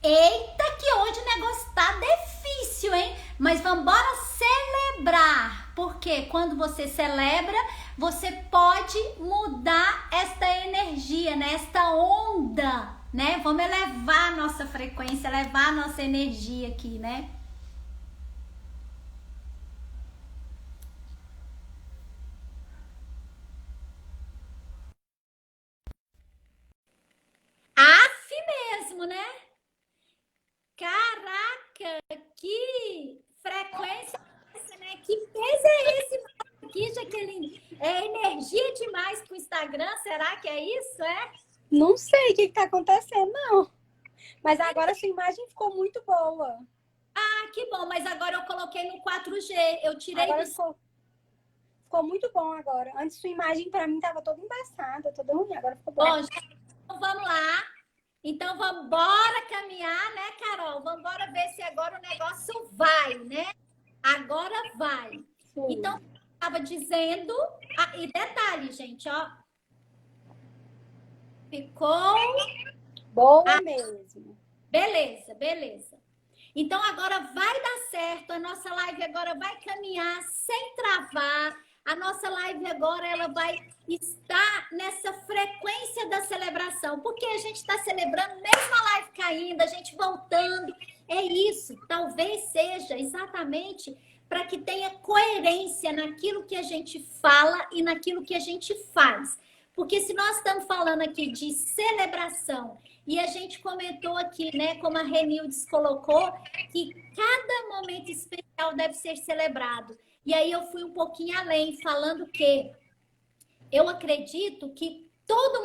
Eita, que hoje o negócio tá difícil, hein? Mas vamos embora celebrar. Porque quando você celebra, você pode mudar esta energia, né? Esta onda, né? Vamos elevar a nossa frequência, elevar a nossa energia aqui, né? Aff mesmo, né? Caraca, que frequência é essa, né? Que peso é esse aqui, Jaqueline? É energia demais pro Instagram? Será que é isso? É? Não sei o que está acontecendo, não. Mas agora sua imagem ficou muito boa. Ah, que bom, mas agora eu coloquei no 4G. Eu tirei do. Agora ficou muito bom agora. Antes sua imagem para mim estava toda embaçada, toda ruim. Agora ficou bom. Bom, gente, então vamos lá. Então vamos embora caminhar, né, Carol? Vamos embora ver se agora o negócio vai, né? Agora vai. Sim. Então, eu estava dizendo. Ah, e detalhe, gente, ó. Ficou. Boa mesmo. Beleza, beleza. Então agora vai dar certo, a nossa live agora vai caminhar sem travar. A nossa live agora ela vai estar nessa frequência da celebração, porque a gente está celebrando mesmo a live caindo, a gente voltando. É isso, talvez seja exatamente para que tenha coerência naquilo que a gente fala e naquilo que a gente faz. Porque se nós estamos falando aqui de celebração e a gente comentou aqui, né, como a Renildes colocou, que cada momento especial deve ser celebrado. E aí eu fui um pouquinho além, falando que eu acredito que todo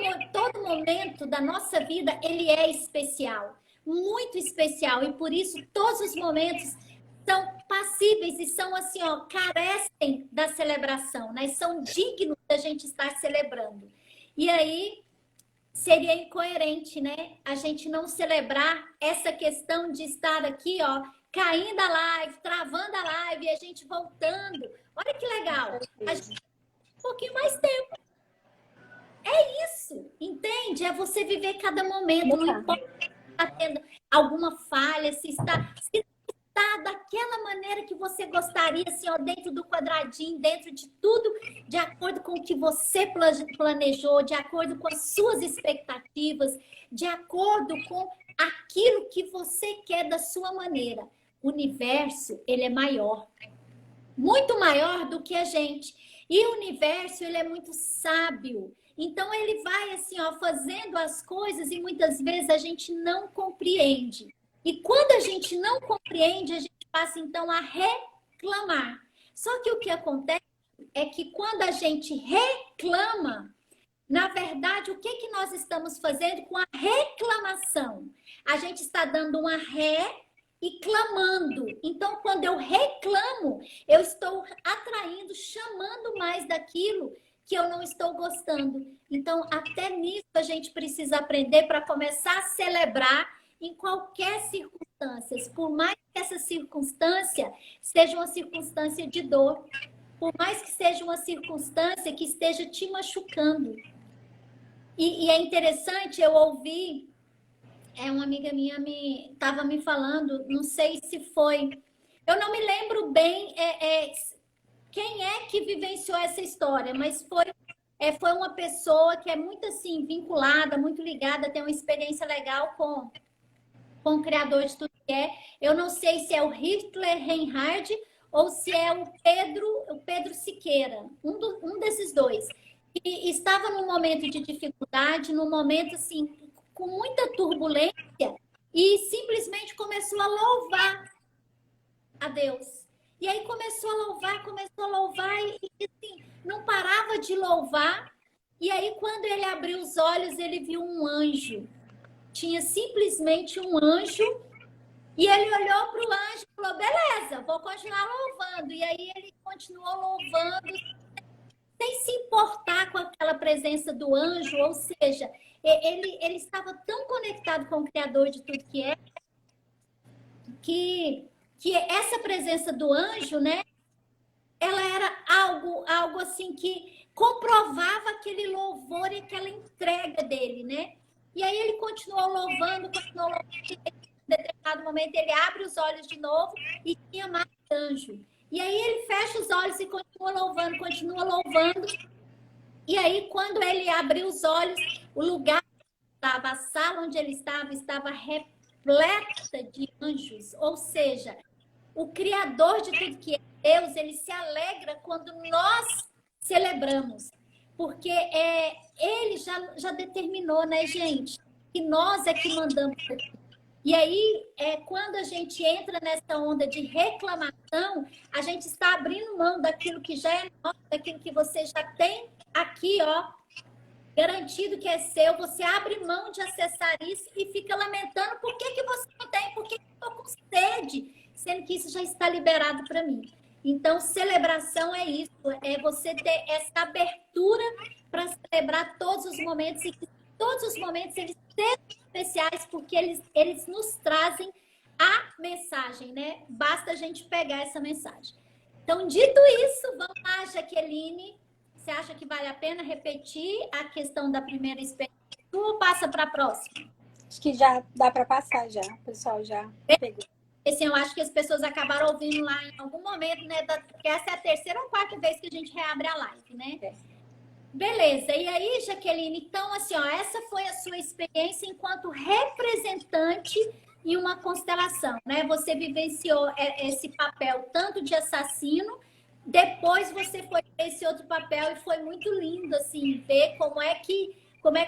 momento da nossa vida, ele é especial, muito especial. E por isso todos os momentos são passíveis e são assim, ó, carecem da celebração, né? São dignos da gente estar celebrando. E aí seria incoerente, né? A gente não celebrar essa questão de estar aqui, ó, caindo a live, travando a live e a gente voltando. Olha que legal. A gente tem um pouquinho mais tempo. É isso, entende? É você viver cada momento, não Tá. importa se está tendo alguma falha, se está daquela maneira que você gostaria, assim, ó, dentro do quadradinho, dentro de tudo, de acordo com o que você planejou, de acordo com as suas expectativas, de acordo com aquilo que você quer da sua maneira. O universo, ele é maior, muito maior do que a gente. E o universo, ele é muito sábio. Então, ele vai assim, ó, fazendo as coisas e muitas vezes a gente não compreende. E quando a gente não compreende, a gente passa então a reclamar. Só que o que acontece é que quando a gente reclama, na verdade, o que nós estamos fazendo com a reclamação? A gente está dando uma ré e clamando. Então, quando eu reclamo, eu estou atraindo, chamando mais daquilo que eu não estou gostando. Então, até nisso a gente precisa aprender para começar a celebrar em qualquer circunstância. Por mais que essa circunstância seja uma circunstância de dor, por mais que seja uma circunstância que esteja te machucando. E é interessante, eu ouvi, uma amiga minha estava me falando, não sei se foi, eu não me lembro bem quem é que vivenciou essa história, mas foi uma pessoa que é muito assim, vinculada, muito ligada, tem uma experiência legal com o criador de tudo que é. Eu não sei se é o Hitler Reinhard ou se é o Pedro Siqueira, um desses dois. E estava num momento de dificuldade, num momento assim, com muita turbulência, e simplesmente começou a louvar a Deus. E aí começou a louvar, e assim, não parava de louvar. E aí, quando ele abriu os olhos, ele viu um anjo. Tinha simplesmente um anjo. E ele olhou para o anjo e falou: beleza, vou continuar louvando. E aí ele continuou louvando, sem se importar com aquela presença do anjo, ou seja, ele estava tão conectado com o Criador de tudo que é, que essa presença do anjo, né, ela era algo assim que comprovava aquele louvor e aquela entrega dele, né? E aí ele continuou louvando, momento ele abre os olhos de novo e tinha mais anjo. E aí ele fecha os olhos e continua louvando, continua louvando. E aí, quando ele abriu os olhos, o lugar onde estava, a sala onde ele estava repleta de anjos. Ou seja, o Criador de tudo que é Deus, ele se alegra quando nós celebramos. Porque ele já determinou, né, gente? Que nós é que mandamos aqui. E aí, quando a gente entra nessa onda de reclamação, a gente está abrindo mão daquilo que já é nosso, daquilo que você já tem aqui, ó, garantido que é seu. Você abre mão de acessar isso e fica lamentando por que você não tem, por que eu estou com sede, sendo que isso já está liberado para mim. Então, celebração é isso, é você ter essa abertura para celebrar todos os momentos e que todos os momentos eles sejam especiais, porque eles nos trazem a mensagem, né? Basta a gente pegar essa mensagem. Então, dito isso, vamos lá, Jaqueline. Você acha que vale a pena repetir a questão da primeira experiência ou passa para a próxima? Acho que já dá para passar já, o pessoal já pegou. Assim, eu acho que as pessoas acabaram ouvindo lá em algum momento, né? Porque essa é a terceira ou quarta vez que a gente reabre a live, né? Beleza. E aí, Jaqueline, então, assim, ó, essa foi a sua experiência enquanto representante em uma constelação, né? Você vivenciou esse papel tanto de assassino, depois você foi para esse outro papel e foi muito lindo, assim, ver como é que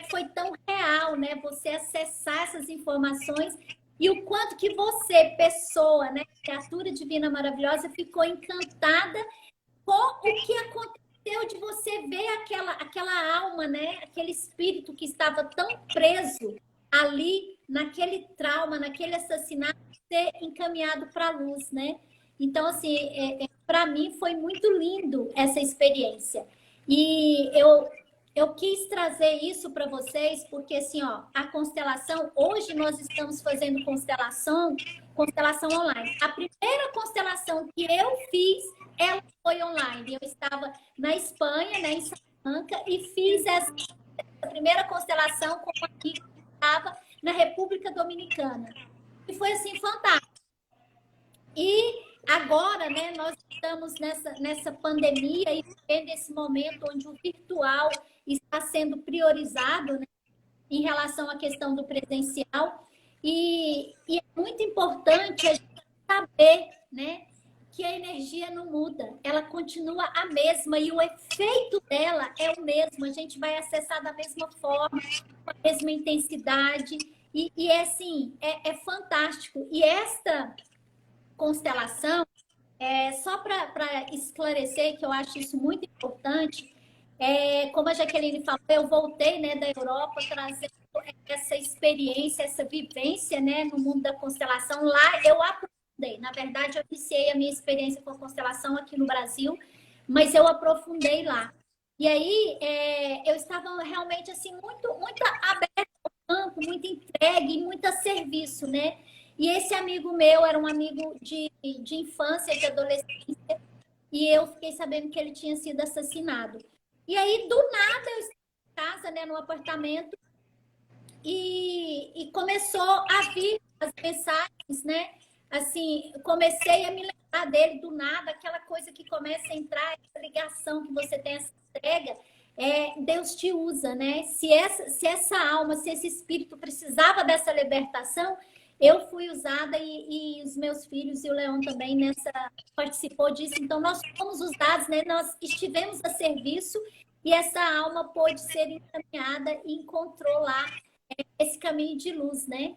foi tão real, né? Você acessar essas informações e o quanto que você, pessoa, né? Criatura divina maravilhosa, ficou encantada com o que aconteceu de você ver aquela alma, né? Aquele espírito que estava tão preso ali, naquele trauma, naquele assassinato, ser encaminhado para a luz, né? Então, assim, para mim foi muito lindo essa experiência. E eu quis trazer isso para vocês, porque, assim, ó, a constelação, hoje nós estamos fazendo constelação online. A primeira constelação que eu fiz, ela foi online. Eu estava na Espanha, né, em Salamanca, e fiz essa primeira constelação com uma amiga que estava na República Dominicana. E foi, assim, fantástico. E agora, né, nós estamos nessa pandemia e vivendo esse momento onde o virtual está sendo priorizado, né, em relação à questão do presencial. E é muito importante a gente saber, né, que a energia não muda, ela continua a mesma e o efeito dela é o mesmo. A gente vai acessar da mesma forma, com a mesma intensidade. E assim, é fantástico. E esta constelação, só para esclarecer, que eu acho isso muito importante, como a Jaqueline falou, eu voltei, né, da Europa trazendo essa experiência, essa vivência, né, no mundo da constelação. Lá eu aprofundei. Na verdade, eu iniciei a minha experiência com a constelação aqui no Brasil, mas eu aprofundei lá. E aí eu estava realmente assim muito aberta ao campo, muito entregue, muito a serviço, né? E esse amigo meu era um amigo de infância, de adolescência, e eu fiquei sabendo que ele tinha sido assassinado. E aí, do nada, eu estava em casa, né, no apartamento, e começou a vir as mensagens, né? Assim, comecei a me lembrar dele do nada, aquela coisa que começa a entrar, essa ligação que você tem, essa entrega, Deus te usa, né? Se essa alma, se esse espírito precisava dessa libertação, eu fui usada e os meus filhos e o Leão também participou disso. Então, nós fomos usados, né? Nós estivemos a serviço e essa alma pôde ser encaminhada e encontrou lá esse caminho de luz, né?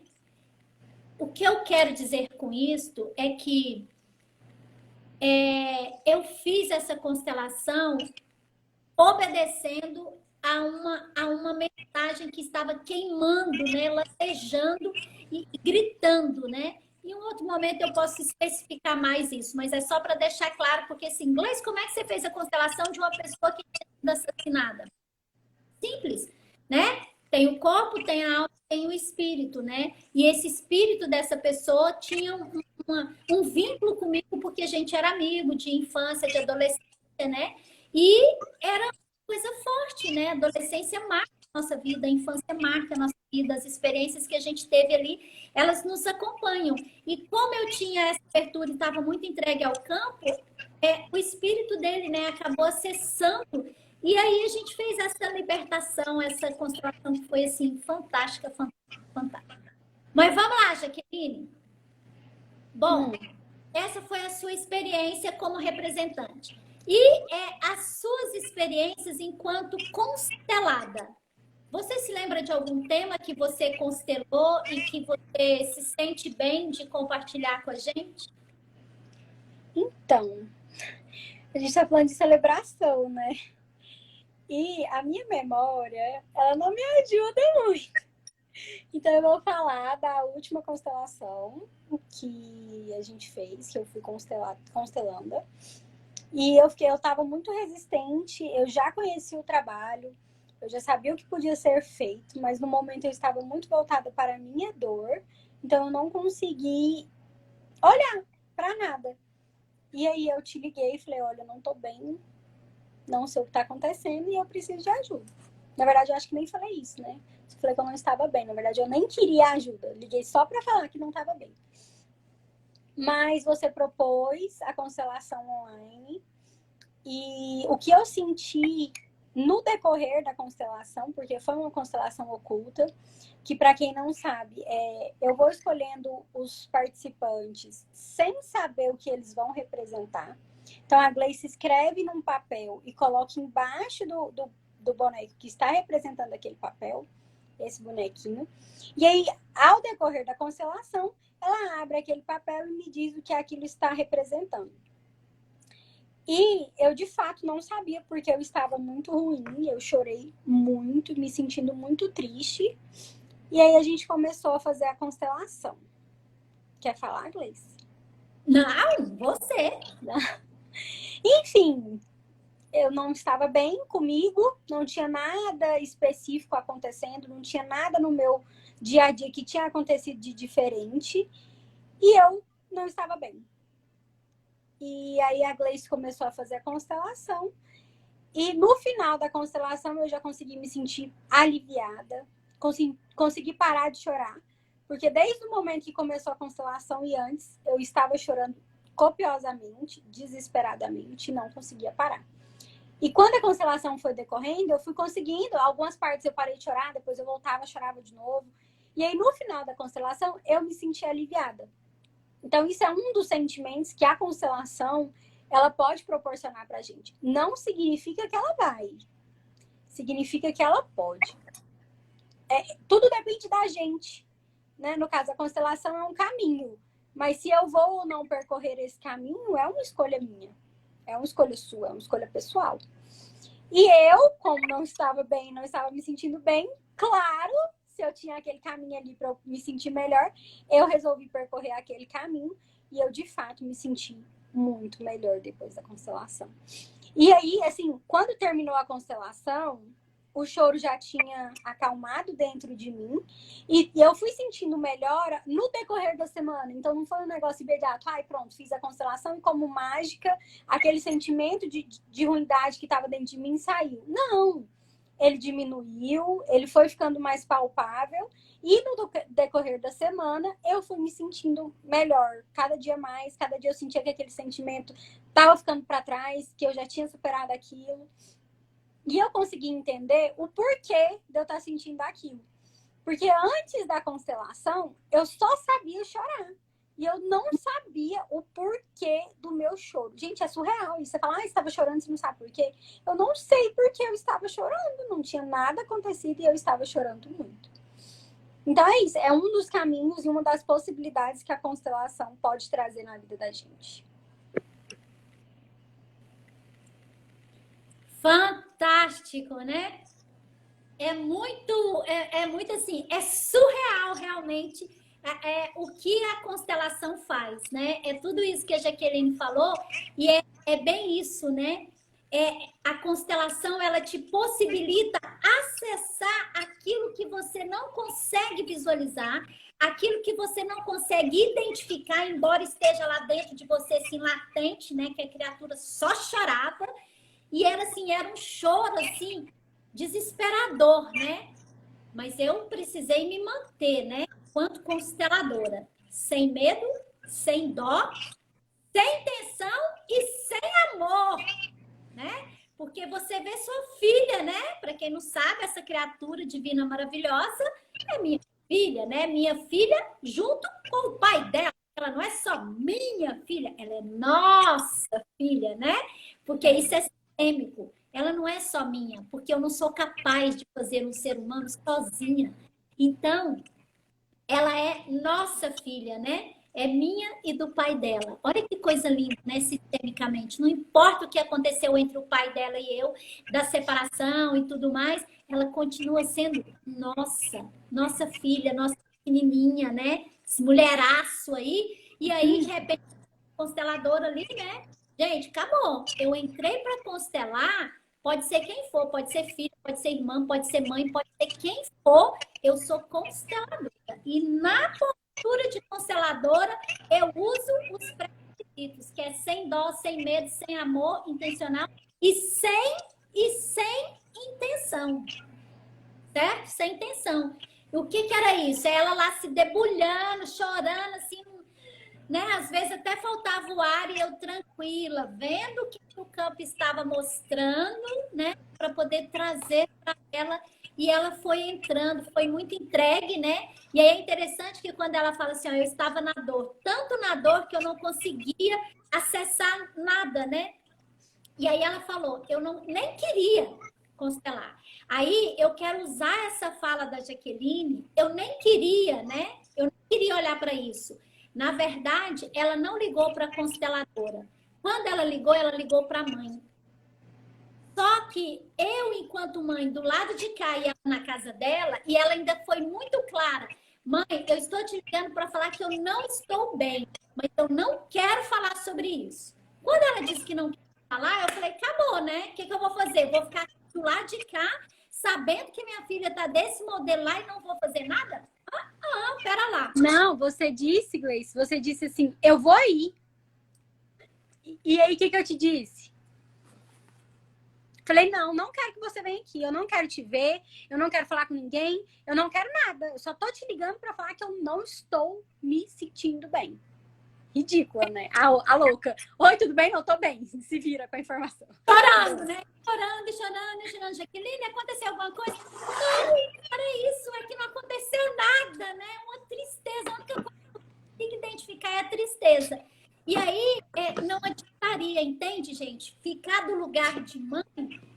O que eu quero dizer com isto é que eu fiz essa constelação obedecendo a uma mensagem que estava queimando, né? Latejando e gritando, né? Em um outro momento eu posso especificar mais isso, mas é só para deixar claro, porque assim, inglês, como é que você fez a constelação de uma pessoa que tinha sido assassinada? Simples, né? Tem o corpo, tem a alma, tem o espírito, né? E esse espírito dessa pessoa tinha um vínculo comigo, porque a gente era amigo de infância, de adolescência, né? E era uma coisa forte, né? Adolescência marca nossa vida, a infância marca a nossa vida, as experiências que a gente teve ali, elas nos acompanham. E como eu tinha essa abertura e estava muito entregue ao campo, o espírito dele, né, acabou acessando. E aí a gente fez essa libertação, essa constelação que foi assim fantástica, fantástica, fantástica. Mas vamos lá, Jaqueline. Bom, essa foi a sua experiência como representante. E as suas experiências enquanto constelada. Você se lembra de algum tema que você constelou e que você se sente bem de compartilhar com a gente? Então, a gente está falando de celebração, né? E a minha memória, ela não me ajuda muito. Então, eu vou falar da última constelação que a gente fez, que eu fui constelando. E eu estava muito resistente, eu já conhecia o trabalho, eu já sabia o que podia ser feito, mas no momento eu estava muito voltada para a minha dor, então eu não consegui olhar para nada. E aí eu te liguei e falei, olha, eu não tô bem, não sei o que tá acontecendo e eu preciso de ajuda. Na verdade, eu acho que nem falei isso, né? Eu falei que eu não estava bem. Na verdade, eu nem queria ajuda. Eu liguei só para falar que não estava bem. Mas você propôs a constelação online e o que eu senti no decorrer da constelação, porque foi uma constelação oculta, que para quem não sabe, eu vou escolhendo os participantes sem saber o que eles vão representar. Então a Gleice escreve num papel e coloca embaixo do boneco que está representando aquele papel, esse bonequinho. E aí, ao decorrer da constelação, ela abre aquele papel e me diz o que aquilo está representando. E eu, de fato, não sabia, porque eu estava muito ruim, eu chorei muito, me sentindo muito triste. E aí a gente começou a fazer a constelação. Quer falar, Gleice? Não, você. Enfim, eu não estava bem comigo, não tinha nada específico acontecendo, não tinha nada no meu dia a dia que tinha acontecido de diferente. E eu não estava bem. E aí a Gleice começou a fazer a constelação. E no final da constelação eu já consegui me sentir aliviada, consegui parar de chorar. Porque desde o momento que começou a constelação e antes, eu estava chorando copiosamente, desesperadamente, não conseguia parar. E quando a constelação foi decorrendo, eu fui conseguindo, algumas partes eu parei de chorar, depois eu voltava, chorava de novo. E aí no final da constelação, eu me senti aliviada. Então isso é um dos sentimentos que a constelação ela pode proporcionar pra gente. Não significa que ela vai, significa que ela pode. Tudo depende da gente, né? No caso, a constelação é um caminho, mas se eu vou ou não percorrer esse caminho, é uma escolha minha, é uma escolha sua, é uma escolha pessoal. E eu, como não estava bem, não estava me sentindo bem, claro, se eu tinha aquele caminho ali para eu me sentir melhor, eu resolvi percorrer aquele caminho e eu, de fato, me senti muito melhor depois da constelação. E aí, assim, quando terminou a constelação, o choro já tinha acalmado dentro de mim e eu fui sentindo melhora no decorrer da semana. Então, não foi um negócio imediato. Ai, pronto, fiz a constelação e como mágica, aquele sentimento de ruindade que estava dentro de mim saiu. Não! Ele diminuiu, ele foi ficando mais palpável e no decorrer da semana eu fui me sentindo melhor, cada dia mais, cada dia eu sentia que aquele sentimento estava ficando para trás, que eu já tinha superado aquilo. E eu consegui entender o porquê de eu estar sentindo aquilo. Porque antes da constelação, eu só sabia chorar. E eu não sabia o porquê do meu choro. Gente, é surreal. E você fala, estava chorando, você não sabe por quê? Eu não sei por que eu estava chorando. Não tinha nada acontecido e eu estava chorando muito. Então é isso. É um dos caminhos e uma das possibilidades que a constelação pode trazer na vida da gente. Fantástico, né? É muito assim, é surreal realmente o que a constelação faz, né? É tudo isso que a Jaqueline falou e é bem isso, né? A constelação, ela te possibilita acessar aquilo que você não consegue visualizar, aquilo que você não consegue identificar, embora esteja lá dentro de você, assim, latente, né? Que a criatura só chorava. E era assim, era um choro assim desesperador, né? Mas eu precisei me manter, né? Enquanto consteladora, sem medo, sem dó, sem tensão e sem amor, né? Porque você vê sua filha, né? Para quem não sabe, essa criatura divina maravilhosa é minha filha, né? Minha filha junto com o pai dela. Ela não é só minha filha, ela é nossa filha, né? Porque isso é sistêmico. Ela não é só minha, porque eu não sou capaz de fazer um ser humano sozinha. Então, ela é nossa filha, né? É minha e do pai dela. Olha que coisa linda, né? Sistemicamente. Não importa o que aconteceu entre o pai dela e eu, da separação e tudo mais, ela continua sendo nossa filha, nossa pequenininha, né? Esse mulheraço aí. E aí, de repente, consteladora ali, né? Gente, acabou. Eu entrei para constelar, pode ser quem for, pode ser filho, pode ser irmã, pode ser mãe, pode ser quem for, eu sou consteladora. E na postura de consteladora, eu uso os pré-requisitos, que é sem dó, sem medo, sem amor intencional e sem intenção. Certo? Sem intenção. E o que era isso? É ela lá se debulhando, chorando, assim, né? Às vezes até faltava o ar e eu tranquila, vendo o que o campo estava mostrando, né? Para poder trazer para ela. E ela foi entrando, foi muito entregue, né? E aí é interessante que quando ela fala assim, ó, eu estava na dor, tanto na dor que eu não conseguia acessar nada, né? E aí ela falou, eu não, nem queria constelar. Aí eu quero usar essa fala da Jaqueline, eu nem queria, né? Eu não queria olhar para isso. Na verdade, ela não ligou para a consteladora. Quando ela ligou para a mãe. Só que eu, enquanto mãe, do lado de cá e ela na casa dela, e ela ainda foi muito clara. Mãe, eu estou te ligando para falar que eu não estou bem, mas eu não quero falar sobre isso. Quando ela disse que não quer falar, eu falei, acabou, né? O que eu vou fazer? Vou ficar do lado de cá, sabendo que minha filha está desse modelo lá e não vou fazer nada? Pera lá. Não, você disse, Gleice, você disse assim, eu vou ir. E aí, o que eu te disse? Falei, não quero que você venha aqui, eu não quero te ver, eu não quero falar com ninguém, eu não quero nada. Eu só tô te ligando para falar que eu não estou me sentindo bem. Ridícula, né? A louca. Oi, tudo bem? Eu tô bem. Se vira com a informação. Chorando, né? Chorando. Jaqueline, aconteceu alguma coisa? Não, era isso, é que não aconteceu nada, né? Uma tristeza. A única coisa que eu tenho que identificar é a tristeza. E aí, não adiantaria, entende, gente? Ficar do lugar de mãe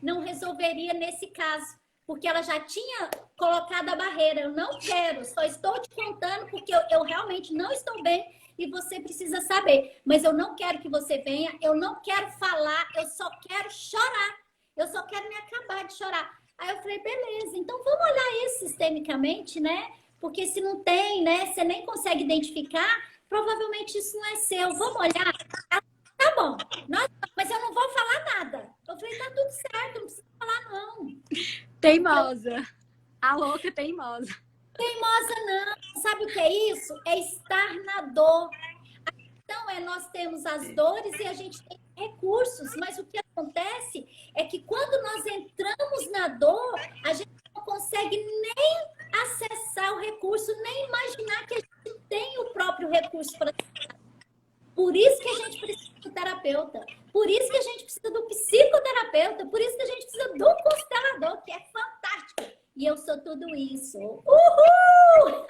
não resolveria nesse caso. Porque ela já tinha colocado a barreira. Eu não quero, só estou te contando porque eu realmente não estou bem e você precisa saber. Mas eu não quero que você venha, eu não quero falar, eu só quero chorar. Eu só quero me acabar de chorar. Aí eu falei, beleza, então vamos olhar isso sistemicamente, né? Porque se não tem, né? Você nem consegue identificar, provavelmente isso não é seu. Vamos olhar. Tá bom, mas eu não vou falar nada. Eu falei, tá tudo certo, não precisa falar, não. Teimosa. A louca teimosa. Teimosa não. Sabe o que é isso? É estar na dor. Então, nós temos as dores e a gente tem recursos, mas o que acontece é que quando nós entramos na dor, a gente não consegue nem acessar o recurso, nem imaginar que a gente tem o próprio recurso para. Por isso que a gente precisa do terapeuta, por isso que a gente precisa do psicoterapeuta, por isso que a gente precisa do constelador, que é fantástico. E eu sou tudo isso. Uhul!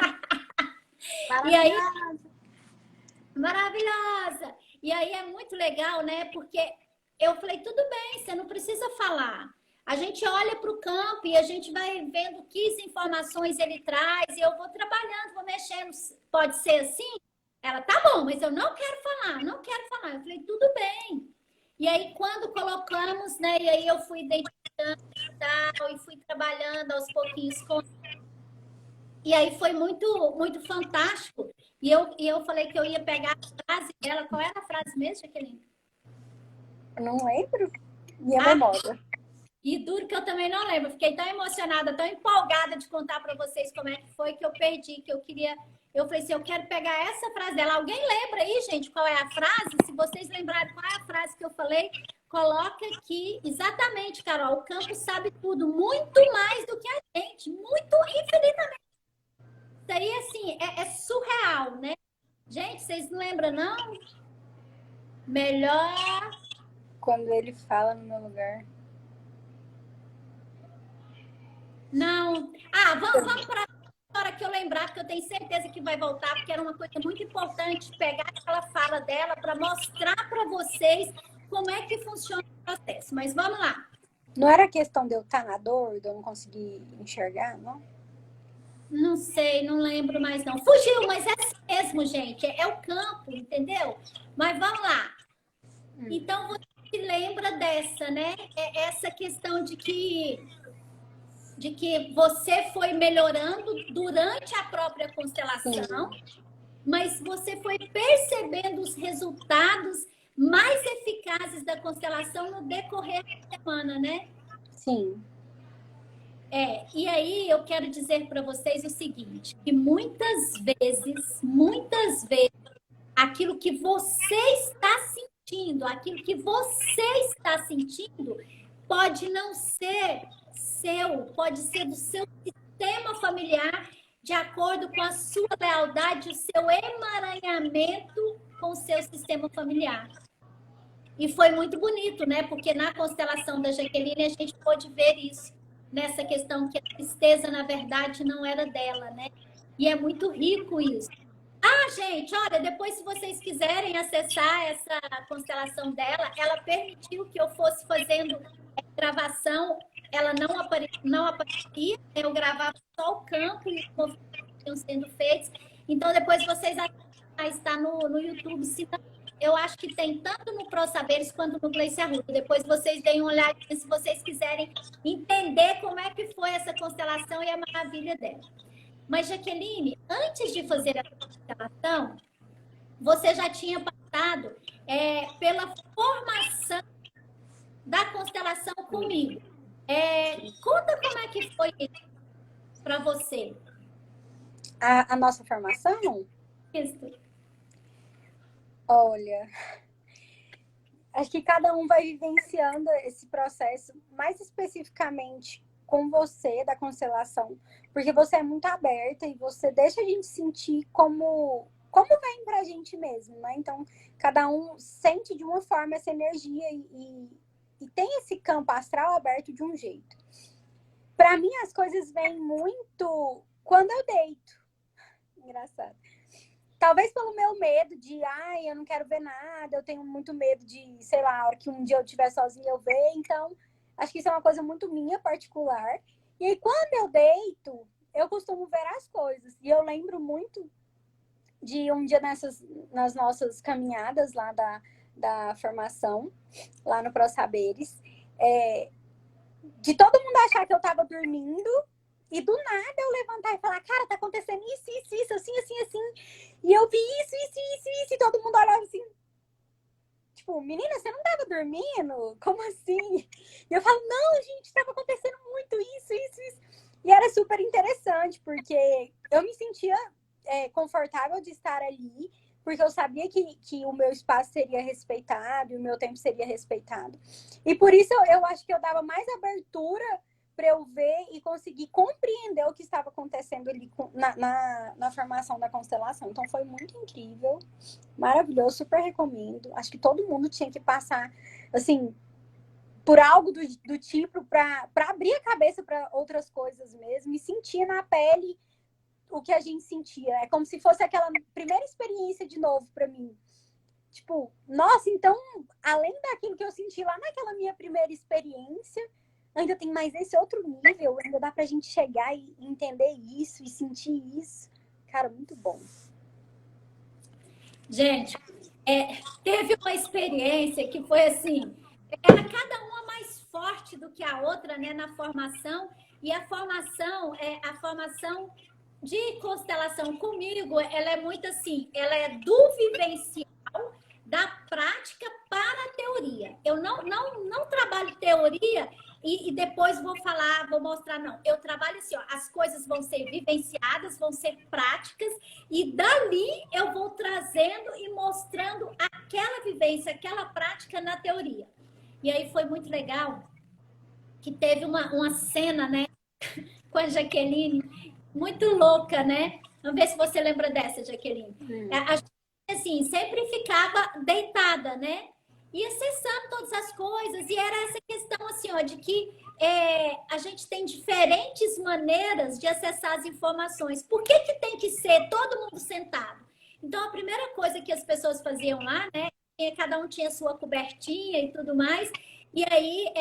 E aí, maravilhosa! E aí é muito legal, né? Porque eu falei, tudo bem, você não precisa falar. A gente olha para o campo e a gente vai vendo que informações ele traz, e eu vou trabalhando, vou mexendo. Pode ser assim? Ela, tá bom, mas eu não quero falar, não quero falar. Eu falei, tudo bem. E aí, quando colocamos, né? E aí eu fui identificando e tal, e fui trabalhando aos pouquinhos com. E aí foi muito, muito fantástico. E eu falei que eu ia pegar a frase dela. Qual era a frase mesmo, Jaqueline? Eu não lembro. Minha memória. E duro que eu também não lembro. Fiquei tão emocionada, tão empolgada de contar para vocês como é que foi que eu perdi, que eu queria. Eu falei assim, eu quero pegar essa frase dela. Alguém lembra aí, gente, qual é a frase? Se vocês lembrarem qual é a frase que eu falei, coloca aqui, exatamente, Carol, o campo sabe tudo, muito mais do que a gente, muito infinitamente. Isso aí, assim, é surreal, né? Gente, vocês não lembram, não? Melhor... Quando ele fala no meu lugar. Não. Ah, vamos para a hora que eu lembrar, porque eu tenho certeza que vai voltar, porque era uma coisa muito importante pegar aquela fala dela para mostrar para vocês como é que funciona o processo. Mas vamos lá. Não era questão de eu estar na dor, de eu não conseguir enxergar, não? Não sei, não lembro mais não. Fugiu, mas é assim mesmo, gente. É o campo, entendeu? Mas vamos lá. Então, você se lembra dessa, né? É essa questão de que você foi melhorando durante a própria constelação, mas você foi percebendo os resultados mais eficazes da constelação no decorrer da semana, né? Sim. E aí eu quero dizer para vocês o seguinte, que muitas vezes, aquilo que você está sentindo, pode não ser seu, pode ser do seu sistema familiar, de acordo com a sua lealdade, o seu emaranhamento com o seu sistema familiar. E foi muito bonito, né? Porque na constelação da Jaqueline a gente pôde ver isso, nessa questão que a tristeza, na verdade, não era dela, né? E é muito rico isso. Ah, gente, olha, depois se vocês quiserem acessar essa constelação dela, ela permitiu que eu fosse fazendo gravação, ela não aparecia, eu gravava só o campo e os movimentos que iam sendo feitos. Então, depois vocês está no YouTube, eu acho que tem tanto no Pro Saberes quanto no Gleice Arruda. Depois vocês deem uma olhadinha se vocês quiserem entender como é que foi essa constelação e a maravilha dela. Mas, Jaqueline, antes de fazer a constelação, você já tinha passado pela formação da constelação comigo. Conta como é que foi para você. A nossa formação? Isso. Olha, acho que cada um vai vivenciando esse processo mais especificamente com você da constelação, porque você é muito aberta e você deixa a gente sentir como vem pra gente mesmo, né? Então, cada um sente de uma forma essa energia e tem esse campo astral aberto de um jeito. Para mim, as coisas vêm muito quando eu deito. Engraçado. Talvez pelo meu medo de, eu não quero ver nada, eu tenho muito medo de, sei lá, a hora que um dia eu estiver sozinha eu ver, então acho que isso é uma coisa muito minha, particular. E aí, quando eu deito, eu costumo ver as coisas. E eu lembro muito de um dia nas nossas caminhadas lá da formação, lá no Pro Saberes, de todo mundo achar que eu tava dormindo, e do nada eu levantar e falar, cara, tá acontecendo isso, assim, assim, assim. E eu vi isso, e todo mundo olhava assim, tipo, menina, você não tava dormindo? Como assim? E eu falo, não, gente, tava acontecendo muito isso. E era super interessante, porque eu me sentia confortável de estar ali, porque eu sabia que o meu espaço seria respeitado e o meu tempo seria respeitado. E por isso eu acho que eu dava mais abertura para eu ver e conseguir compreender o que estava acontecendo ali na formação da constelação. Então foi muito incrível, maravilhoso, super recomendo. Acho que todo mundo tinha que passar, assim, por algo do tipo para abrir a cabeça para outras coisas mesmo e sentir na pele o que a gente sentia. É como se fosse aquela primeira experiência de novo para mim. Tipo, nossa, então, além daquilo que eu senti lá naquela minha primeira experiência, ainda tem mais esse outro nível, ainda dá pra gente chegar e entender isso e sentir isso. Cara, muito bom. Gente, teve uma experiência que foi assim, era cada uma mais forte do que a outra, né, na formação, e a formação de constelação comigo, ela é muito assim, ela é do vivencial, da prática para a teoria. Eu não trabalho teoria e depois vou mostrar, não. Eu trabalho assim, ó, as coisas vão ser vivenciadas, vão ser práticas, e dali eu vou trazendo e mostrando aquela vivência, aquela prática na teoria. E aí foi muito legal que teve uma cena, né, com a Jaqueline, muito louca, né? Vamos ver se você lembra dessa, Jaqueline. A gente, assim, sempre ficava deitada, né? E acessando todas as coisas. E era essa questão, assim, ó, de que a gente tem diferentes maneiras de acessar as informações. Por que que tem que ser todo mundo sentado? Então, a primeira coisa que as pessoas faziam lá, né? Cada um tinha sua cobertinha e tudo mais. E aí,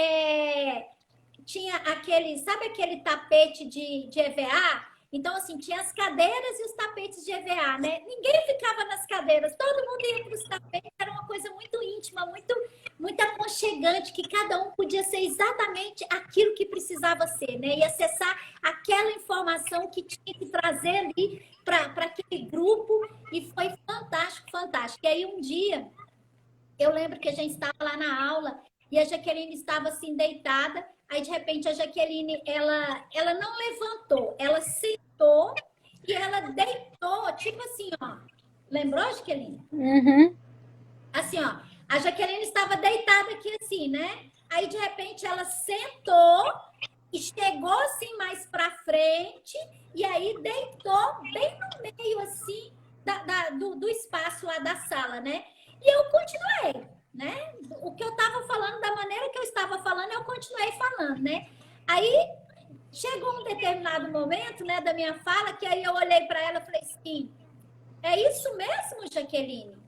tinha aquele, sabe aquele tapete de EVA? Então, assim, tinha as cadeiras e os tapetes de EVA, né? Ninguém ficava nas cadeiras, todo mundo ia para os tapetes, era uma coisa muito íntima, muito aconchegante, que cada um podia ser exatamente aquilo que precisava ser, né? E acessar aquela informação que tinha que trazer ali para aquele grupo, e foi fantástico, fantástico. E aí, um dia, eu lembro que a gente estava lá na aula e a Jaqueline estava assim deitada. Aí, de repente, a Jaqueline, ela não levantou, ela sentou e ela deitou, tipo assim, ó. Lembrou, Jaqueline? Uhum. Assim, ó. A Jaqueline estava deitada aqui assim, né? Aí, de repente, ela sentou e chegou assim mais para frente e aí deitou bem no meio, assim, do espaço lá da sala, né? E eu continuei, né? O que eu estava falando, da maneira que eu estava falando, eu continuei falando, né? Aí chegou um determinado momento, né, da minha fala, que aí eu olhei para ela e falei assim: é isso mesmo, Jaqueline?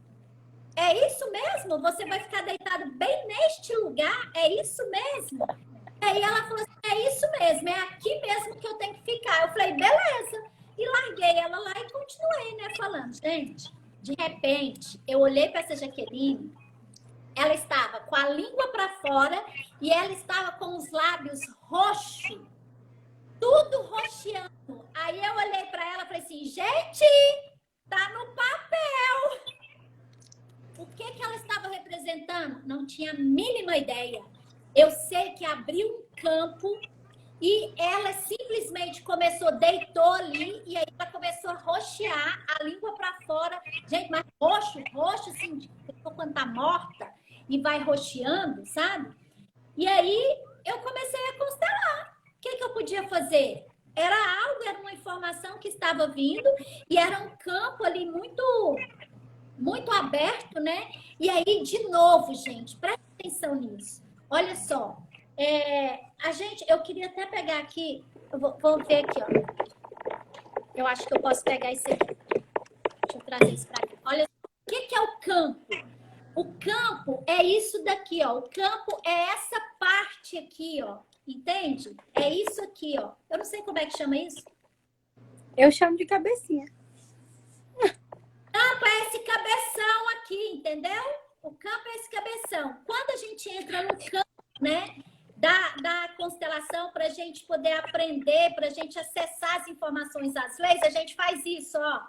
É isso mesmo? Você vai ficar deitado bem neste lugar? É isso mesmo? Aí ela falou assim: é isso mesmo, é aqui mesmo que eu tenho que ficar. Eu falei: beleza. E larguei ela lá e continuei, né, falando. Gente, de repente, eu olhei para essa Jaqueline, ela estava com a língua para fora e ela estava com os lábios roxos, tudo roxeando. Aí eu olhei para ela e falei assim: gente, tá no papel. O que que ela estava representando? Não tinha a mínima ideia. Eu sei que abriu um campo e ela simplesmente começou, deitou ali, e aí ela começou a roxear, a língua para fora. Gente, mas roxo, assim, de quando tá morta, e vai roxeando, sabe? E aí eu comecei a constelar. O que que eu podia fazer? Era algo, era uma informação que estava vindo, e era um campo ali muito aberto, né? E aí, de novo, gente, presta atenção nisso. Olha só, eu queria até pegar aqui, vou ver aqui, ó. Eu acho que eu posso pegar isso aqui. Deixa eu trazer isso para cá. Olha, o que é o campo? O campo é isso daqui, ó. O campo é essa parte aqui, ó. Entende? É isso aqui, ó. Eu não sei como é que chama isso. Eu chamo de cabecinha. Campo é esse cabeção aqui, entendeu? O campo é esse cabeção. Quando a gente entra no campo, né, da constelação, para a gente poder aprender, para a gente acessar as informações das leis, a gente faz isso, ó.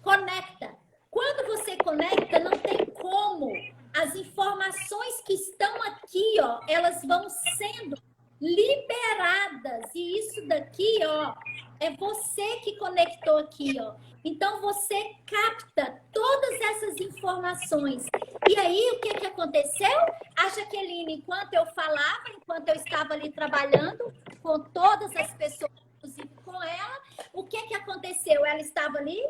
Conecta. Quando você conecta, não tem como. As informações que estão aqui, ó, elas vão sendo liberadas. E isso daqui, ó, é você que conectou aqui, ó. Então, você capta todas essas informações. E aí, o que aconteceu? A Jaqueline, enquanto eu falava, enquanto eu estava ali trabalhando com todas as pessoas, inclusive com ela, o que aconteceu? Ela estava ali,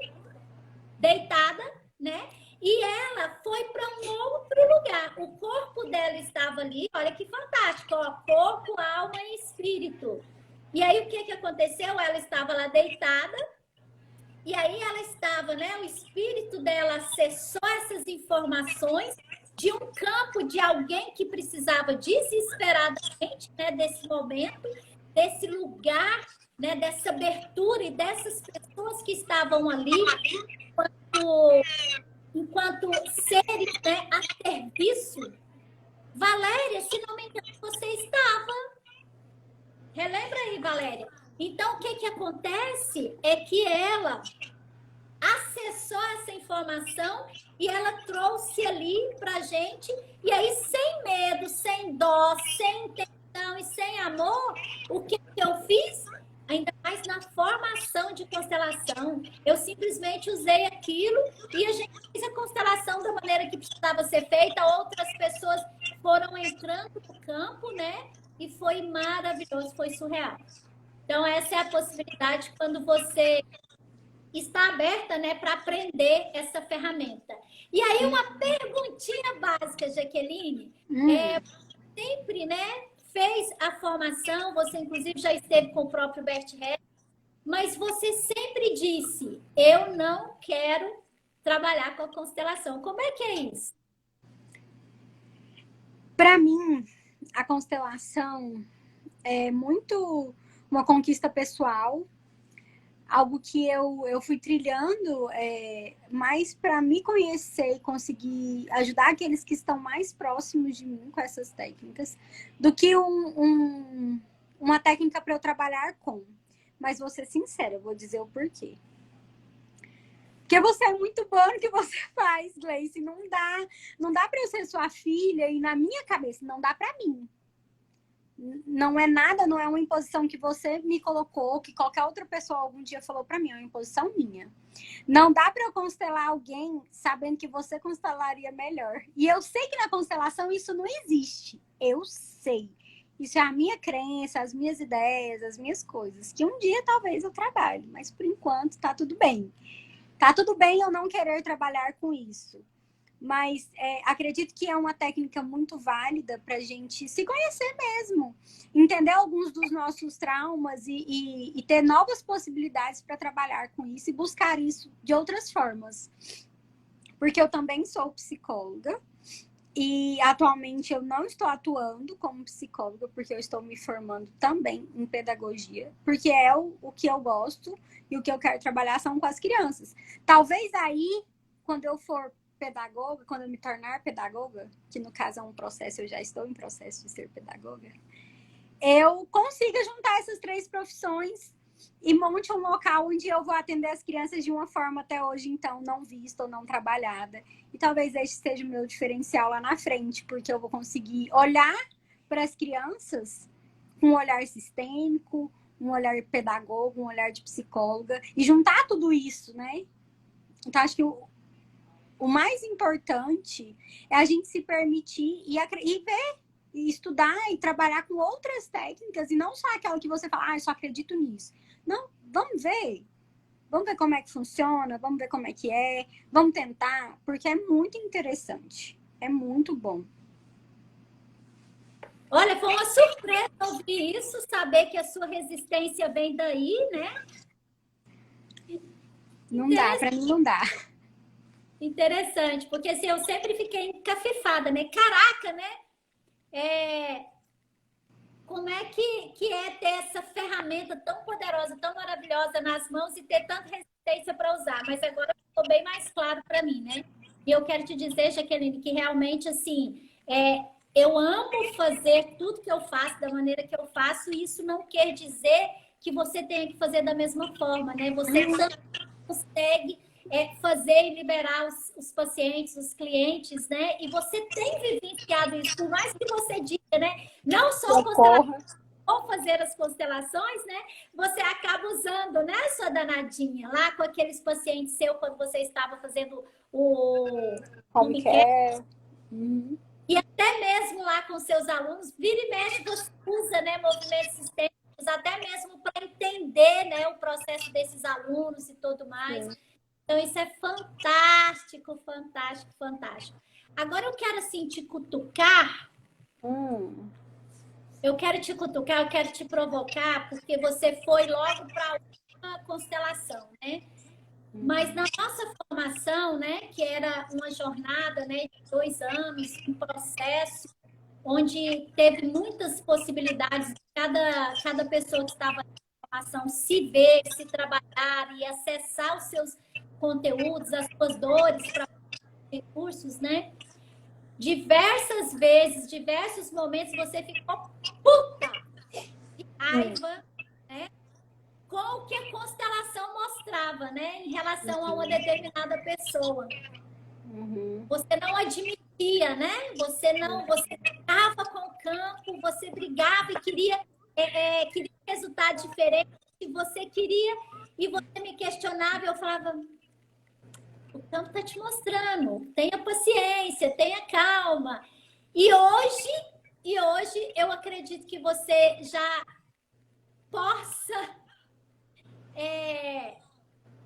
deitada, né? E ela foi para um outro lugar. O corpo dela estava ali, olha que fantástico, ó, corpo, alma e espírito. E aí, o que aconteceu? Ela estava lá deitada, e aí ela estava, né? O espírito dela acessou essas informações de um campo de alguém que precisava desesperadamente, né, desse momento, desse lugar, né, dessa abertura e dessas pessoas que estavam ali enquanto seres, né, a serviço. Valéria, se não me engano, você estava. Relembra aí, Valéria. Então, o que acontece é que ela acessou essa informação e ela trouxe ali pra gente, e aí sem medo, sem dó, sem intenção e sem amor, o que eu fiz? ainda mais na formação de constelação. Eu simplesmente usei aquilo e a gente fez a constelação da maneira que precisava ser feita. Outras pessoas foram entrando no campo, né? E foi maravilhoso, foi surreal. Então, essa é a possibilidade quando você está aberta, né, para aprender essa ferramenta. E aí, uma perguntinha básica, Jaqueline. Sempre, né, fez a formação, você inclusive já esteve com o próprio Bert Hellinger, mas você sempre disse, eu não quero trabalhar com a constelação. Como é que é isso? Para mim, a constelação é muito uma conquista pessoal, algo que eu fui trilhando mais para me conhecer e conseguir ajudar aqueles que estão mais próximos de mim com essas técnicas, do que uma técnica para eu trabalhar com. Mas vou ser sincera, eu vou dizer o porquê. Porque você é muito bom no que você faz, Gleice. Não dá para eu ser sua filha e na minha cabeça, não dá para mim. Não é nada, não é uma imposição que você me colocou, que qualquer outra pessoa algum dia falou para mim, é uma imposição minha. Não dá para eu constelar alguém sabendo que você constelaria melhor. E eu sei que na constelação isso não existe. Eu sei. Isso é a minha crença, as minhas ideias, as minhas coisas. Que um dia talvez eu trabalhe, mas por enquanto tá tudo bem. Tá tudo bem eu não querer trabalhar com isso. Mas acredito que é uma técnica muito válida para a gente se conhecer mesmo, entender alguns dos nossos traumas e ter novas possibilidades para trabalhar com isso e buscar isso de outras formas. Porque eu também sou psicóloga e atualmente eu não estou atuando como psicóloga, porque eu estou me formando também em pedagogia, porque é o que eu gosto e o que eu quero trabalhar são com as crianças. Talvez aí, quando eu for pedagoga, quando eu me tornar pedagoga, que no caso é um processo, eu já estou em processo de ser pedagoga, eu consiga juntar essas três profissões e monte um local onde eu vou atender as crianças de uma forma até hoje, então, não vista ou não trabalhada. E talvez esse seja o meu diferencial lá na frente, porque eu vou conseguir olhar para as crianças com um olhar sistêmico, um olhar pedagogo, um olhar de psicóloga, e juntar tudo isso, né? Então, acho que o mais importante é a gente se permitir e ver, e estudar e trabalhar com outras técnicas e não só aquela que você fala, eu só acredito nisso. Não, vamos ver como é que funciona, vamos ver como é que é, vamos tentar, porque é muito interessante, é muito bom. Olha, foi uma surpresa ouvir isso, saber que a sua resistência vem daí, né? Não dá, para mim não dá. Interessante, porque assim, eu sempre fiquei encafifada, né? Caraca, né? Como é que é ter essa ferramenta tão poderosa, tão maravilhosa nas mãos e ter tanta resistência para usar? Mas agora ficou bem mais claro para mim, né? E eu quero te dizer, Jaqueline, que realmente, assim, eu amo fazer tudo que eu faço da maneira que eu faço, e isso não quer dizer que você tenha que fazer da mesma forma, né? Você também consegue fazer e liberar os pacientes, os clientes, né? E você tem vivenciado isso, por mais que você diga, né? Não só ou fazer as constelações, né? Você acaba usando, né, sua danadinha, lá com aqueles pacientes seus, quando você estava fazendo o home care. E até mesmo lá com seus alunos, vira e mexe, você usa, né, movimentos sistêmicos, até mesmo para entender, né, o processo desses alunos e tudo mais. Então, isso é fantástico, fantástico, fantástico. Agora eu quero, assim, te cutucar. Eu quero te cutucar, eu quero te provocar, porque você foi logo para a última constelação, né? Mas na nossa formação, né, que era uma jornada, né, de 2 anos, um processo onde teve muitas possibilidades de cada pessoa que estava na formação se ver, se trabalhar e acessar os seus conteúdos, as suas dores para recursos, né? Diversas vezes, diversos momentos, você ficou puta de raiva, né? Com o que a constelação mostrava, né? Em relação a uma determinada pessoa. Você não admitia, né? Você estava com o campo, você brigava e queria resultado diferente, que você queria, e você me questionava, eu falava, o campo está te mostrando, tenha paciência, tenha calma. E hoje eu acredito que você já possa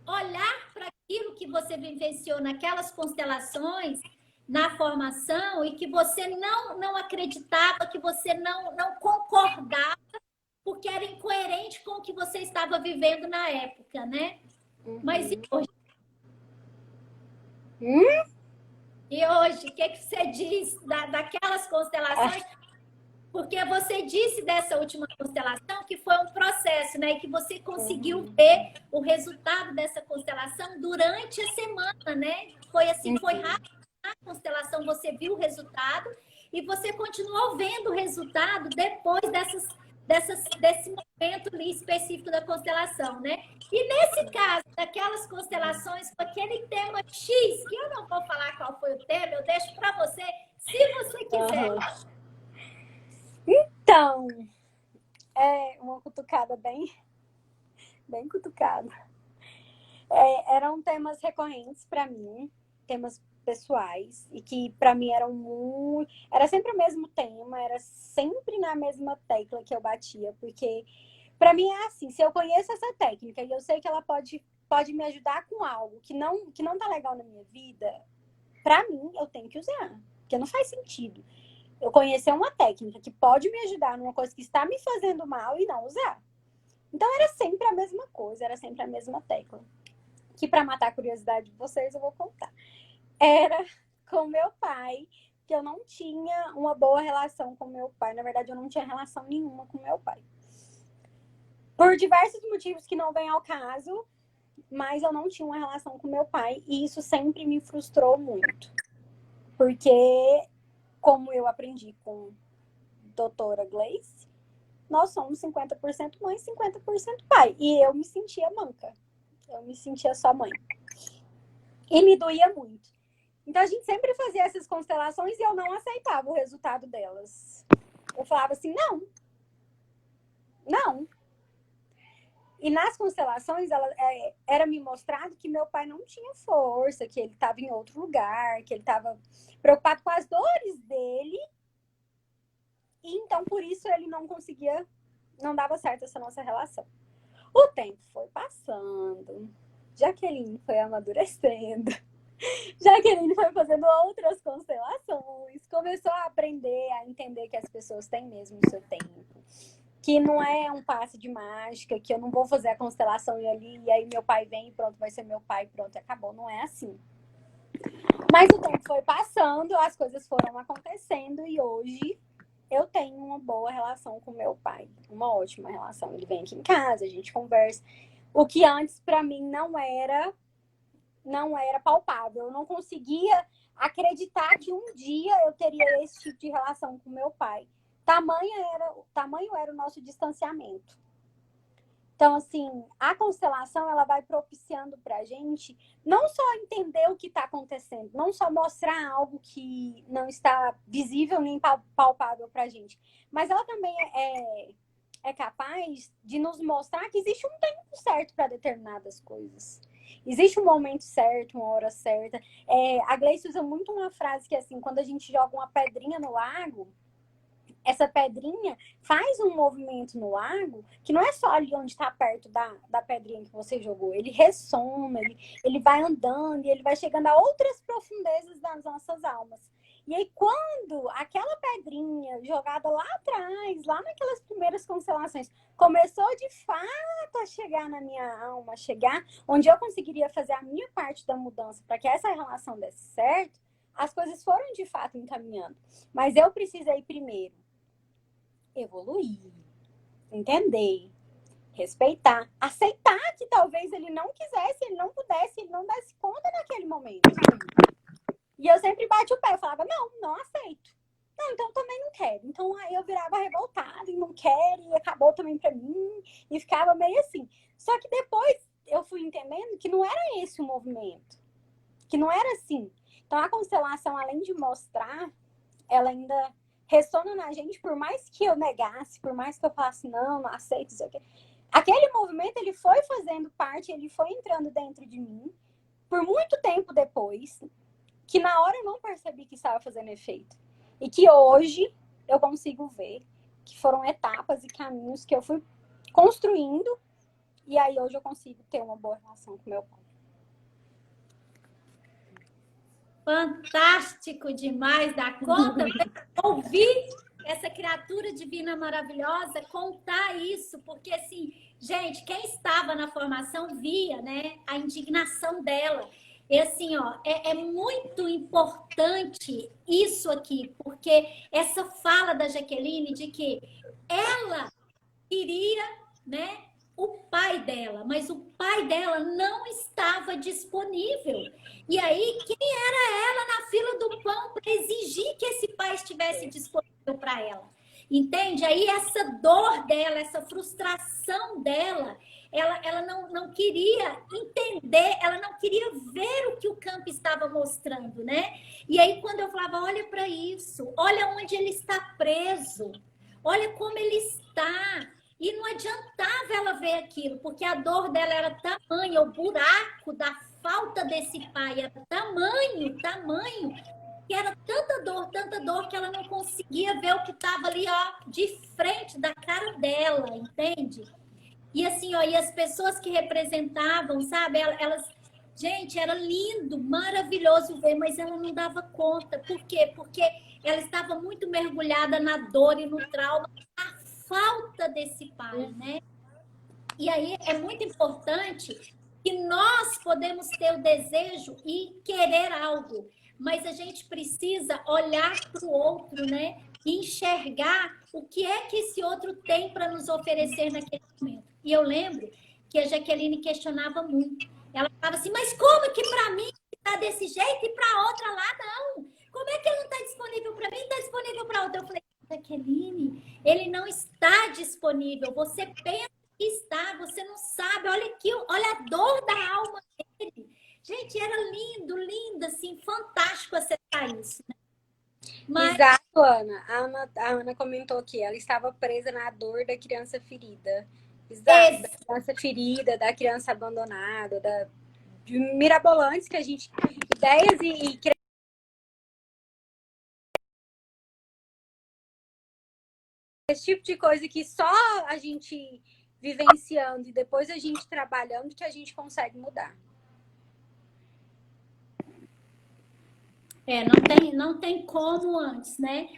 olhar para aquilo que você vivenciou naquelas constelações, na formação, e que você não acreditava, que você não concordava, porque era incoerente com o que você estava vivendo na época, né? Mas e hoje? E hoje, o que você diz daquelas constelações? Porque você disse dessa última constelação que foi um processo, né? E que você conseguiu ver o resultado dessa constelação durante a semana, né? Foi assim, foi rápido a constelação, você viu o resultado e você continuou vendo o resultado depois desse momento ali específico da constelação, né? E nesse caso, daquelas constelações com aquele tema X, que eu não vou falar qual foi o tema, eu deixo para você, se você quiser. Então, é uma cutucada bem cutucada. Eram temas recorrentes para mim, temas pessoais, e que para mim eram muito... Era sempre o mesmo tema, era sempre na mesma tecla que eu batia, porque para mim é assim, se eu conheço essa técnica e eu sei que ela pode me ajudar com algo que não tá legal na minha vida, para mim eu tenho que usar, porque não faz sentido eu conhecer uma técnica que pode me ajudar numa coisa que está me fazendo mal e não usar. Então era sempre a mesma coisa, era sempre a mesma tecla. Que para matar a curiosidade de vocês eu vou contar. Era com meu pai, que eu não tinha uma boa relação com meu pai. Na verdade, eu não tinha relação nenhuma com meu pai. Por diversos motivos que não vêm ao caso, mas eu não tinha uma relação com meu pai e isso sempre me frustrou muito. Porque, como eu aprendi com a doutora Gleice, nós somos 50% mãe, 50% pai. E eu me sentia manca. Eu me sentia só mãe. E me doía muito. Então, a gente sempre fazia essas constelações e eu não aceitava o resultado delas. Eu falava assim, não. E nas constelações, era me mostrado que meu pai não tinha força, que ele estava em outro lugar, que ele estava preocupado com as dores dele. E então, por isso, ele não dava certo essa nossa relação. O tempo foi passando, Jaqueline foi amadurecendo, Jaqueline foi fazendo outras constelações, começou a aprender, a entender que as pessoas têm mesmo o seu tempo, que não é um passe de mágica, que eu não vou fazer a constelação e ali, e aí meu pai vem e pronto, vai ser meu pai, pronto, acabou. Não é assim. Mas o tempo foi passando, as coisas foram acontecendo e hoje eu tenho uma boa relação com meu pai, uma ótima relação. Ele vem aqui em casa, a gente conversa. O que antes para mim não era palpável. Eu não conseguia acreditar que um dia eu teria esse tipo de relação com meu pai. Tamanho era o nosso distanciamento. Então, assim, a constelação, ela vai propiciando pra gente não só entender o que está acontecendo, não só mostrar algo que não está visível nem palpável pra gente, mas ela também é capaz de nos mostrar que existe um tempo certo para determinadas coisas. Existe um momento certo, uma hora certa. A Gleice usa muito uma frase que, assim, quando a gente joga uma pedrinha no lago, essa pedrinha faz um movimento no lago que não é só ali onde está perto da pedrinha que você jogou. Ele ressona, ele vai andando e ele vai chegando a outras profundezas das nossas almas. E aí, quando aquela pedrinha jogada lá atrás, lá naquelas primeiras constelações, começou de fato a chegar na minha alma, a chegar onde eu conseguiria fazer a minha parte da mudança para que essa relação desse certo, as coisas foram de fato encaminhando. Mas eu precisei primeiro evoluir, entender, respeitar, aceitar que talvez ele não quisesse, ele não pudesse, ele não desse conta naquele momento. E eu sempre bati o pé, eu falava, não aceito. Não, então também não quero. Então aí eu virava revoltada e não quero, e acabou também pra mim, e ficava meio assim. Só que depois eu fui entendendo que não era esse o movimento, que não era assim. Então a constelação, além de mostrar, ela ainda ressona na gente, por mais que eu negasse, por mais que eu falasse, não aceito isso aqui, aquele movimento, ele foi fazendo parte, ele foi entrando dentro de mim, por muito tempo depois, que na hora eu não percebi que estava fazendo efeito. E que hoje eu consigo ver que foram etapas e caminhos que eu fui construindo, e aí hoje eu consigo ter uma boa relação com meu pai. Fantástico demais da conta. Ouvir essa criatura divina maravilhosa contar isso, porque assim, gente, quem estava na formação via, né, a indignação dela. E assim, ó, é muito importante isso aqui, porque essa fala da Jaqueline de que ela queria, né, o pai dela, mas o pai dela não estava disponível. E aí, quem era ela na fila do pão para exigir que esse pai estivesse disponível para ela? Entende? Aí essa dor dela, essa frustração dela, ela não queria entender, ela não queria ver o que o campo estava mostrando, né? E aí, quando eu falava, olha para isso, olha onde ele está preso, olha como ele está. E não adiantava ela ver aquilo, porque a dor dela era tamanha, o buraco da falta desse pai era tamanho, que era tanta dor, que ela não conseguia ver o que estava ali, ó, de frente da cara dela, entende? E assim, ó, e as pessoas que representavam, sabe, elas, gente, era lindo, maravilhoso ver, mas ela não dava conta. Por quê? Porque ela estava muito mergulhada na dor e no trauma, falta desse pai, né? E aí é muito importante que nós podemos ter o desejo e querer algo, mas a gente precisa olhar para o outro, né? E enxergar o que é que esse outro tem para nos oferecer naquele momento. E eu lembro que a Jaqueline questionava muito. Ela falava assim, mas como que para mim está desse jeito e para outra lá não? Como é que ele não está disponível para mim e está disponível para outra? Eu falei, Jaqueline, ele não está disponível. Você pensa que está, você não sabe. Olha aqui, olha a dor da alma dele. Gente, era lindo, assim, fantástico acessar isso. Né? Mas... Exato, Ana. A Ana comentou que ela estava presa na dor da criança ferida. Exato, da criança ferida, da criança abandonada, de mirabolantes que a gente... Ideias e esse tipo de coisa que só a gente vivenciando e depois a gente trabalhando que a gente consegue mudar. Não tem como antes, né?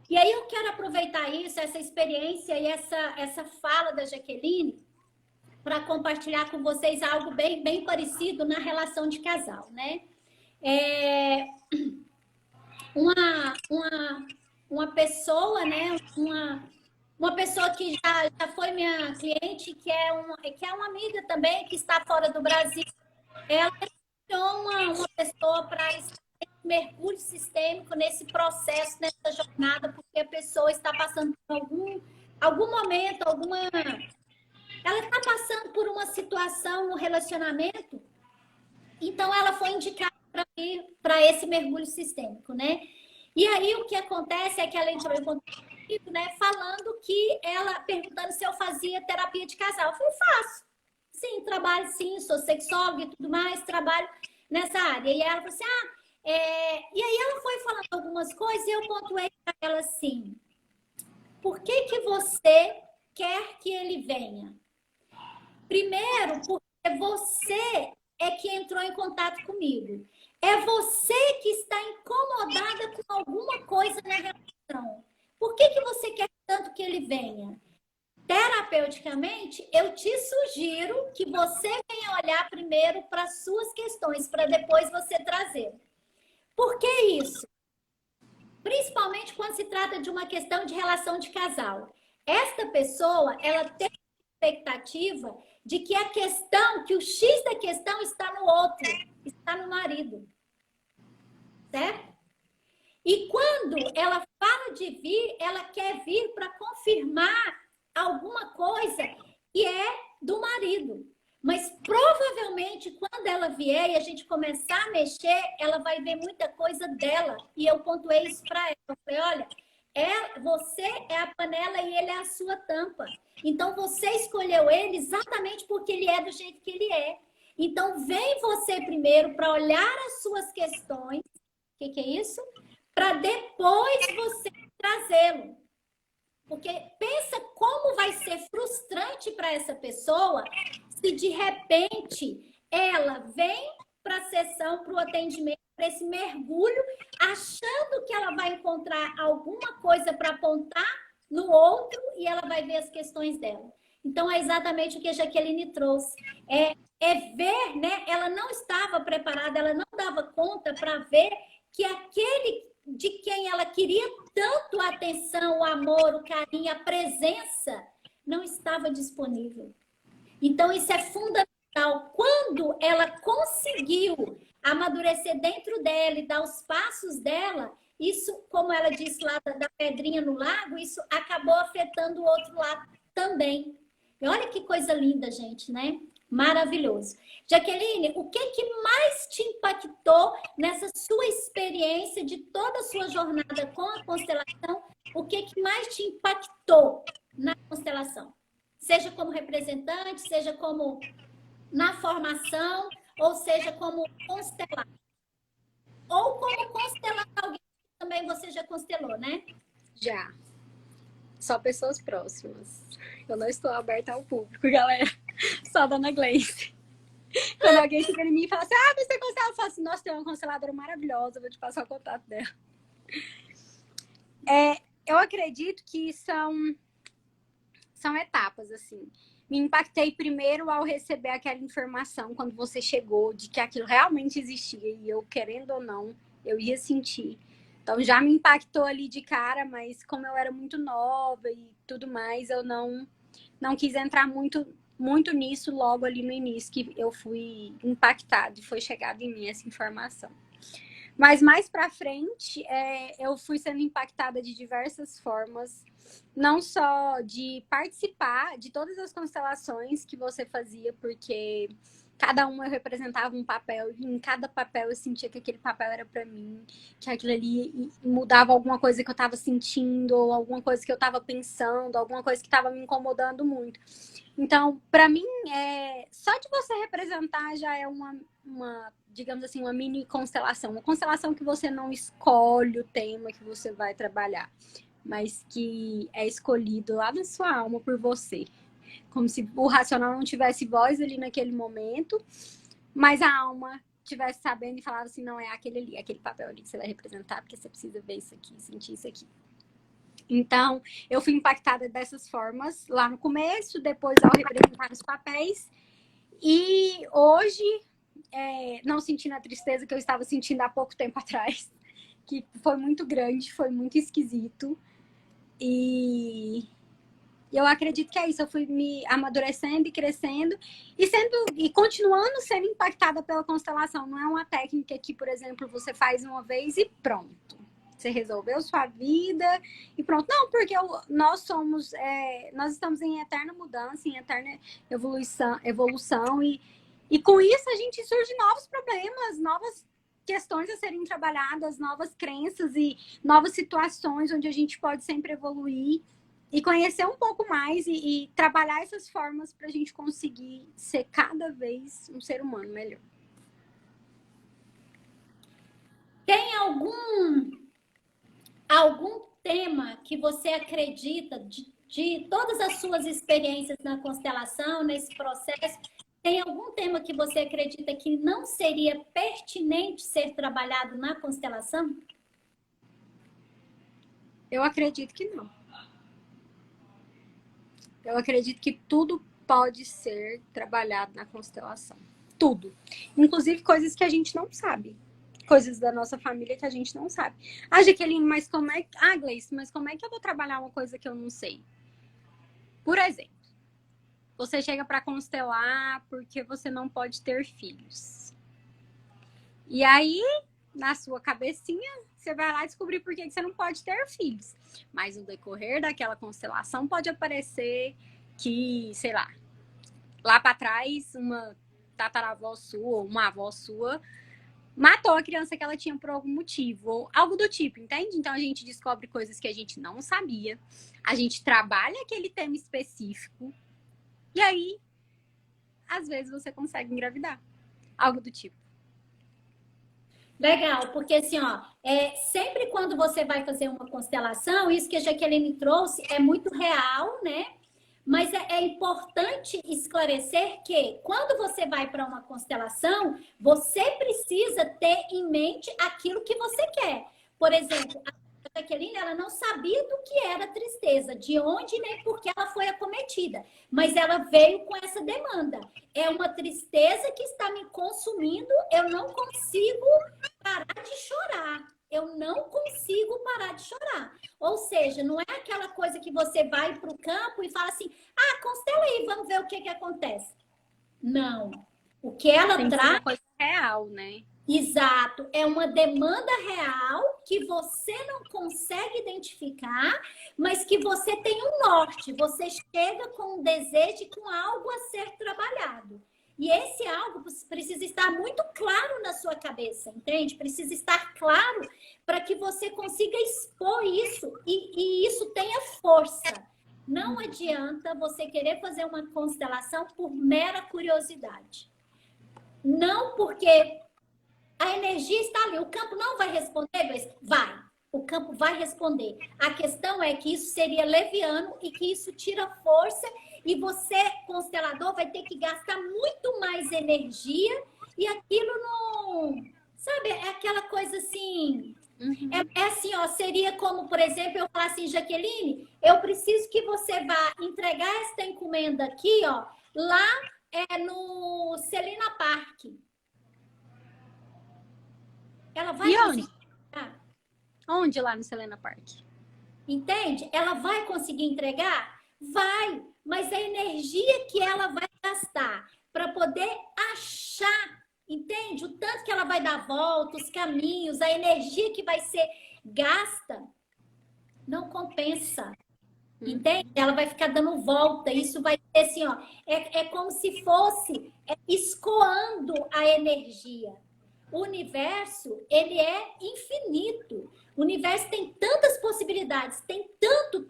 E aí eu quero aproveitar isso, essa experiência e essa fala da Jaqueline para compartilhar com vocês algo bem parecido na relação de casal, né? Uma pessoa, né? Uma pessoa que já foi minha cliente, que é uma amiga também, que está fora do Brasil, ela é uma pessoa para mergulho sistêmico nesse processo, nessa jornada, porque a pessoa está passando por algum momento, ela está passando por uma situação no relacionamento, então ela foi indicada para ir para esse mergulho sistêmico, né? E aí o que acontece é que ela entrou em contato comigo, né, falando que ela, perguntando se eu fazia terapia de casal. Eu falei, faço. Sim, trabalho sim, sou sexóloga e tudo mais, trabalho nessa área. E ela falou assim, e aí ela foi falando algumas coisas e eu pontuei para ela assim, por que você quer que ele venha? Primeiro, porque você é que entrou em contato comigo. É você que está incomodada com alguma coisa na relação. Por que você quer tanto que ele venha? Terapeuticamente, eu te sugiro que você venha olhar primeiro para as suas questões, para depois você trazer. Por que isso? Principalmente quando se trata de uma questão de relação de casal. Esta pessoa, ela tem a expectativa de que a questão, que o X da questão está no outro, está no marido. Certo? E quando ela fala de vir, ela quer vir para confirmar alguma coisa que é do marido. Mas provavelmente, quando ela vier e a gente começar a mexer, ela vai ver muita coisa dela. E eu pontuei isso para ela. Eu falei, olha, Você é a panela e ele é a sua tampa. Então, você escolheu ele exatamente porque ele é do jeito que ele é. Então, vem você primeiro para olhar as suas questões. O que é isso? Para depois você trazê-lo. Porque pensa como vai ser frustrante para essa pessoa se de repente ela vem para a sessão, para o atendimento, para esse mergulho, achando que ela vai encontrar alguma coisa para apontar no outro e ela vai ver as questões dela. Então, é exatamente o que a Jaqueline trouxe. É ver, né? Ela não estava preparada, ela não dava conta para ver que aquele de quem ela queria tanto a atenção, o amor, o carinho, a presença, não estava disponível. Então, isso é fundamental. Quando ela conseguiu amadurecer dentro dela e dar os passos dela, isso, como ela disse lá da pedrinha no lago, isso acabou afetando o outro lado também. E olha que coisa linda, gente, né? Maravilhoso. Jaqueline, o que mais te impactou nessa sua experiência de toda a sua jornada com a constelação? O que mais te impactou na constelação? Seja como representante, seja como na formação, ou seja como constelar. Ou como constelar alguém que também você já constelou, né? Já. Só pessoas próximas. Eu não estou aberta ao público, galera. Só a dona Gleice. Quando alguém chega em mim e fala assim, você constela? Eu falo assim, nossa, tem uma consteladora maravilhosa, vou te passar o contato dela. Eu acredito que são etapas, assim. Me impactei primeiro ao receber aquela informação, quando você chegou, de que aquilo realmente existia, e eu, querendo ou não, eu ia sentir. Então, já me impactou ali de cara, mas como eu era muito nova e tudo mais, eu não quis entrar muito nisso logo ali no início, que eu fui impactada e foi chegada em mim essa informação. Mas mais para frente, eu fui sendo impactada de diversas formas, não só de participar de todas as constelações que você fazia, porque cada uma eu representava um papel, e em cada papel eu sentia que aquele papel era para mim, que aquilo ali mudava alguma coisa que eu estava sentindo, ou alguma coisa que eu estava pensando, alguma coisa que estava me incomodando muito. Então, para mim, só de você representar já é uma, digamos assim, uma mini constelação. Uma constelação que você não escolhe o tema que você vai trabalhar, mas que é escolhido lá na sua alma por você. Como se o racional não tivesse voz ali naquele momento, mas a alma estivesse sabendo e falava assim, não, é aquele ali, aquele papel ali que você vai representar, porque você precisa ver isso aqui, sentir isso aqui. Então, eu fui impactada dessas formas lá no começo, depois ao representar os papéis. E hoje, não sentindo a tristeza que eu estava sentindo há pouco tempo atrás, que foi muito grande, foi muito esquisito. E eu acredito que é isso. Eu fui me amadurecendo e crescendo e continuando sendo impactada pela constelação. Não é uma técnica que, por exemplo, você faz uma vez e pronto. Você resolveu sua vida e pronto. Não, porque nós estamos em eterna mudança, em eterna evolução e com isso a gente surge novos problemas, novas questões a serem trabalhadas, novas crenças e novas situações onde a gente pode sempre evoluir e conhecer um pouco mais e trabalhar essas formas para a gente conseguir ser cada vez um ser humano melhor. Tem algum tema que você acredita de todas as suas experiências na constelação, nesse processo, tem algum tema que você acredita que não seria pertinente ser trabalhado na constelação? Eu acredito que não. Eu acredito que tudo pode ser trabalhado na constelação. Tudo. Inclusive coisas que a gente não sabe. Coisas da nossa família que a gente não sabe. Jaqueline, mas como é... Gleice, mas como é que eu vou trabalhar uma coisa que eu não sei? Por exemplo, você chega para constelar porque você não pode ter filhos. E aí, na sua cabecinha, você vai lá descobrir por que você não pode ter filhos. Mas no decorrer daquela constelação pode aparecer que, sei lá para trás, uma tataravó sua ou uma avó sua matou a criança que ela tinha por algum motivo, ou algo do tipo, entende? Então a gente descobre coisas que a gente não sabia, a gente trabalha aquele tema específico, e aí, às vezes, você consegue engravidar. Algo do tipo. Legal, porque assim, ó, sempre quando você vai fazer uma constelação, isso que a Jaqueline trouxe é muito real, né? Mas é importante esclarecer que quando você vai para uma constelação, você precisa ter em mente aquilo que você quer. Por exemplo, a Jaqueline, ela não sabia do que era tristeza, de onde nem por que ela foi acometida, mas ela veio com essa demanda. É uma tristeza que está me consumindo, eu não consigo parar de chorar. Eu não consigo parar de chorar. Ou seja, não é aquela coisa que você vai para o campo e fala assim, ah, constela aí, vamos ver o que acontece. Não. O que ela Tem que ser traz... uma coisa real, né? Exato, é uma demanda real que você não consegue identificar, mas que você tem um norte, você chega com um desejo e com algo a ser trabalhado. E esse algo precisa estar muito claro na sua cabeça, entende? Precisa estar claro para que você consiga expor isso e isso tenha força. Não adianta você querer fazer uma constelação por mera curiosidade. Não porque a energia está ali. O campo não vai responder, Gleice? Vai. O campo vai responder. A questão é que isso seria leviano e que isso tira força e você, constelador, vai ter que gastar muito mais energia e aquilo não... Sabe, é aquela coisa assim... É assim, ó, seria como, por exemplo, eu falar assim, Jaqueline, eu preciso que você vá entregar esta encomenda aqui, ó, lá no Celina Park. Ela vai E conseguir. onde lá no Selena Park? Entende? Ela vai conseguir entregar? Vai. Mas a energia que ela vai gastar para poder achar, entende? O tanto que ela vai dar volta, os caminhos, a energia que vai ser gasta, não compensa. Entende? Ela vai ficar dando volta. Isso vai ser assim, ó. É como se fosse escoando a energia. O universo, ele é infinito. O universo tem tantas possibilidades, tem tanto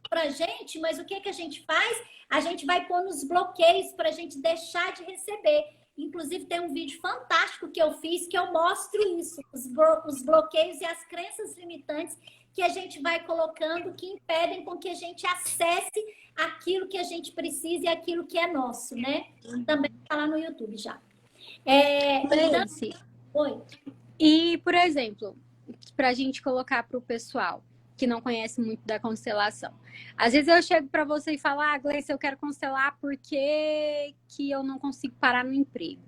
pra gente, mas o que que a gente faz? A gente vai pôr nos bloqueios para a gente deixar de receber. Inclusive, tem um vídeo fantástico que eu fiz que eu mostro isso, os bloqueios e as crenças limitantes que a gente vai colocando que impedem com que a gente acesse aquilo que a gente precisa e aquilo que é nosso, né? Também está lá no YouTube já. Então, oi. E, por exemplo, para a gente colocar para o pessoal que não conhece muito da constelação. Às vezes eu chego para você e falo, ah, Gleice, eu quero constelar porque que eu não consigo parar no emprego.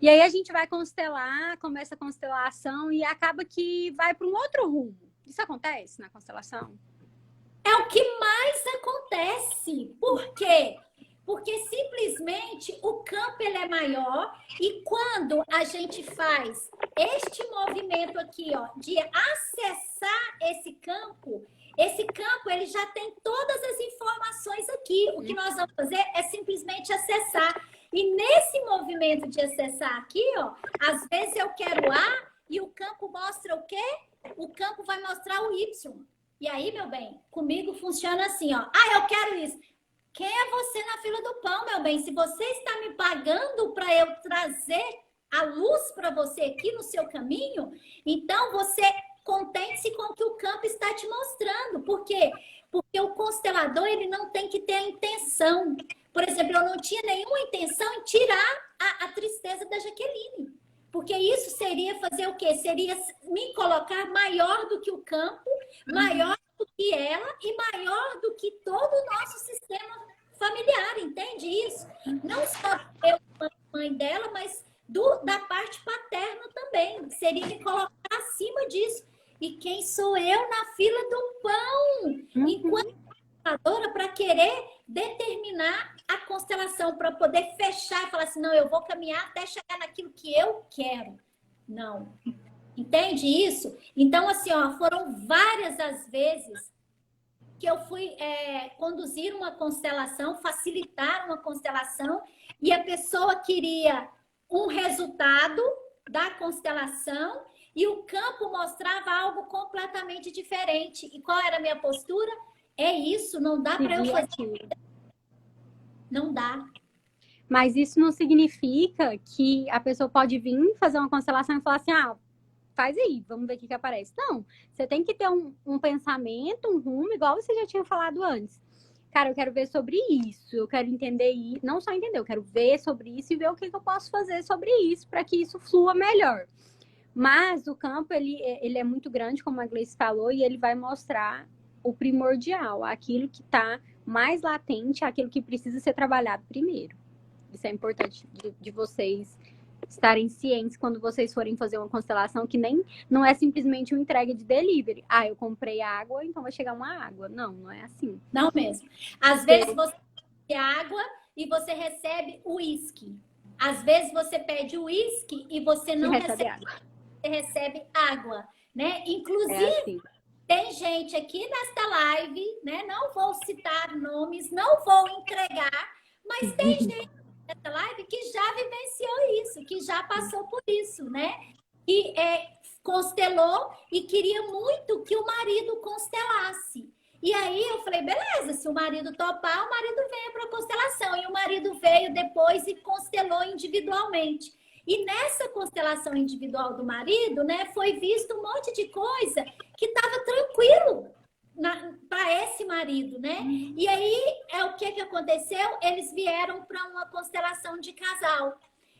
E aí a gente vai constelar, começa a constelação e acaba que vai para um outro rumo. Isso acontece na constelação? É o que mais acontece. Por quê? Porque simplesmente o campo ele é maior e quando a gente faz este movimento aqui, ó, de acessar esse campo ele já tem todas as informações aqui. O que nós vamos fazer é simplesmente acessar. E nesse movimento de acessar aqui, ó, às vezes eu quero A e o campo mostra o quê? O campo vai mostrar o Y. E aí, meu bem, comigo funciona assim, ó. Ah, eu quero isso. Quem é você na fila do pão, meu bem? Se você está me pagando para eu trazer a luz para você aqui no seu caminho, então você contente-se com o que o campo está te mostrando. Por quê? Porque o constelador, ele não tem que ter a intenção. Por exemplo, eu não tinha nenhuma intenção em tirar a tristeza da Jaqueline. Porque isso seria fazer o quê? Seria me colocar maior do que o campo, maior do que ela e maior do que todo o nosso sistema familiar, entende isso? Não só eu, mãe dela, mas da parte paterna também. Seria me colocar acima disso. E quem sou eu na fila do pão? Enquanto consteladora, para querer determinar a constelação, para poder fechar e falar assim, não, eu vou caminhar até chegar naquilo que eu quero. Não. Entende isso? Então, assim, ó, foram várias as vezes que eu fui conduzir uma constelação, facilitar uma constelação, e a pessoa queria um resultado da constelação e o campo mostrava algo completamente diferente. E qual era a minha postura? É isso, não dá para eu fazer. Não dá. Mas isso não significa que a pessoa pode vir fazer uma constelação e falar assim, ah, faz aí, vamos ver o que aparece. Não, você tem que ter um pensamento, um rumo, igual você já tinha falado antes. Cara, eu quero ver sobre isso, eu quero entender isso, não só entender, eu quero ver sobre isso e ver o que eu posso fazer sobre isso para que isso flua melhor. Mas o campo, ele é muito grande, como a Gleice falou, e ele vai mostrar o primordial, aquilo que está mais latente, aquilo que precisa ser trabalhado primeiro. Isso é importante de vocês estarem cientes quando vocês forem fazer uma constelação, que nem não é simplesmente uma entrega de delivery. Ah, eu comprei água, então vai chegar uma água. Não, não é assim. Não mesmo. Às vezes você pede água e você recebe uísque. Às vezes você pede uísque e você não recebe água. Você recebe água, né? Inclusive, assim. Tem gente aqui nesta live, né? Não vou citar nomes, não vou entregar, mas tem gente nessa live que já vivenciou isso, que já passou por isso, né? E constelou e queria muito que o marido constelasse. E aí eu falei, beleza, se o marido topar, o marido venha para a constelação. E o marido veio depois e constelou individualmente. E nessa constelação individual do marido, né, foi visto um monte de coisa que estava tranquilo para esse marido, né? E aí, o que aconteceu? Eles vieram para uma constelação de casal.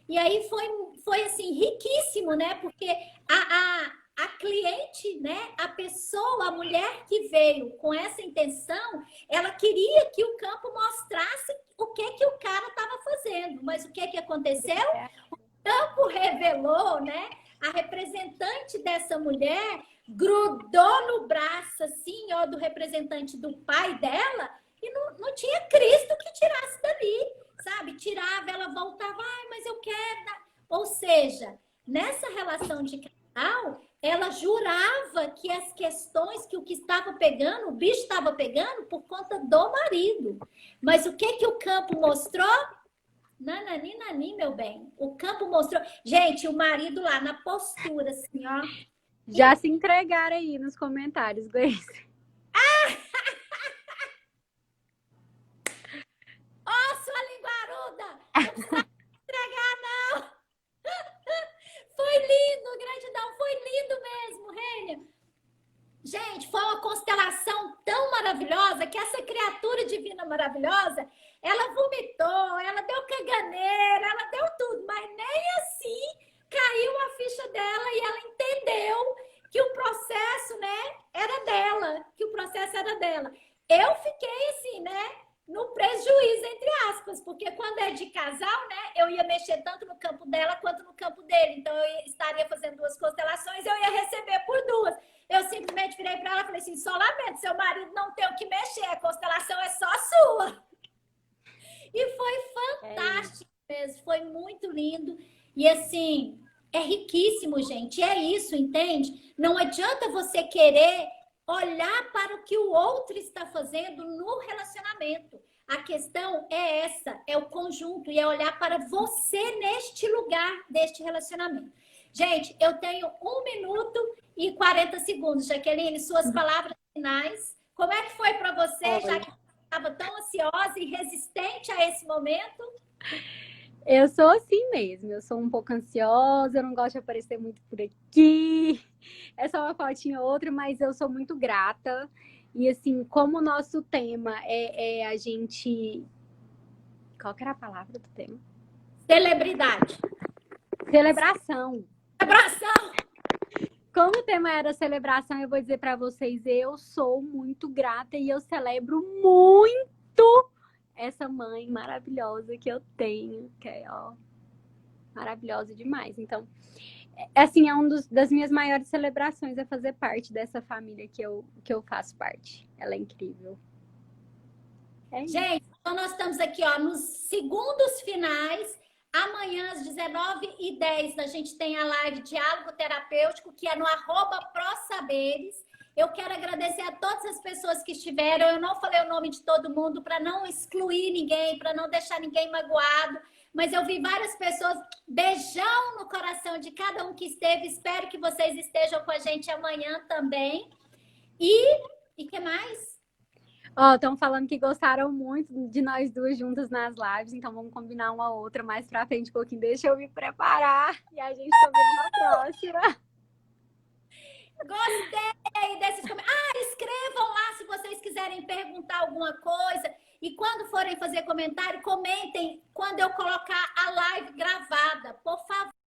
E aí foi assim, riquíssimo, né? Porque a cliente, né? A pessoa, a mulher que veio com essa intenção, ela queria que o campo mostrasse o que o cara estava fazendo. Mas o que aconteceu? O campo revelou, né? A representante dessa mulher grudou no braço, assim, ó, do representante do pai dela e não tinha Cristo que tirasse dali, sabe? Tirava, ela voltava, ai, mas eu quero. Ou seja, nessa relação de casal, ela jurava que as questões, que o que estava pegando, o bicho estava pegando por conta do marido. Mas o que o campo mostrou? Nanani, nani, meu bem. O campo mostrou. Gente, o marido lá na postura, assim, ó. Já se entregaram aí nos comentários, Gleice. Ó, sua linguaruda! Não precisa entregar, não! Foi lindo, gratidão. Foi lindo mesmo, Rênia. Gente, foi uma constelação tão maravilhosa que essa criatura divina maravilhosa, ela vomitou, ela deu caganeira, ela deu tudo, mas nem assim caiu a ficha dela e ela entendeu que o processo, né, era dela, que o processo era dela. Eu fiquei assim, né, no prejuízo, entre aspas, porque quando é de casal, né, eu ia mexer tanto no campo dela quanto no campo dele, então eu estaria fazendo duas constelações, eu ia receber por duas. Eu simplesmente virei para ela e falei assim, só lamento, seu marido não tem o que mexer, a constelação é só sua. E foi fantástico mesmo, foi muito lindo. E assim, é riquíssimo, gente. E é isso, entende? Não adianta você querer olhar para o que o outro está fazendo no relacionamento. A questão é essa, é o conjunto, e é olhar para você neste lugar deste relacionamento. Gente, eu tenho 1 minuto e 40 segundos. Jaqueline, suas palavras finais. Como é que foi para você, já que estava tão ansiosa e resistente a esse momento? Eu sou assim mesmo, eu sou um pouco ansiosa, eu não gosto de aparecer muito por aqui, é só uma fotinha ou outra, mas eu sou muito grata. E assim, como o nosso tema é a gente... Qual que era a palavra do tema? Celebridade. Celebração. Celebração! Como o tema era celebração, eu vou dizer para vocês, eu sou muito grata e eu celebro muito essa mãe maravilhosa que eu tenho, que é, ó, maravilhosa demais. Então, assim, é das minhas maiores celebrações é fazer parte dessa família que eu faço parte. Ela é incrível. Gente, então nós estamos aqui, ó, nos segundos finais. Amanhã, às 19h10, a gente tem a live Diálogo Terapêutico, que é no @prosaberes. Eu quero agradecer a todas as pessoas que estiveram. Eu não falei o nome de todo mundo para não excluir ninguém, para não deixar ninguém magoado. Mas eu vi várias pessoas. Beijão no coração participação de cada um que esteve. Espero que vocês estejam com a gente amanhã também. E que mais? Ó, estão falando que gostaram muito de nós duas juntas nas lives, então vamos combinar uma outra mais pra frente um pouquinho. Deixa eu me preparar e a gente combina na próxima. Gostei desses comentários. Escrevam lá se vocês quiserem perguntar alguma coisa. E quando forem fazer comentário, comentem quando eu colocar a live gravada, por favor.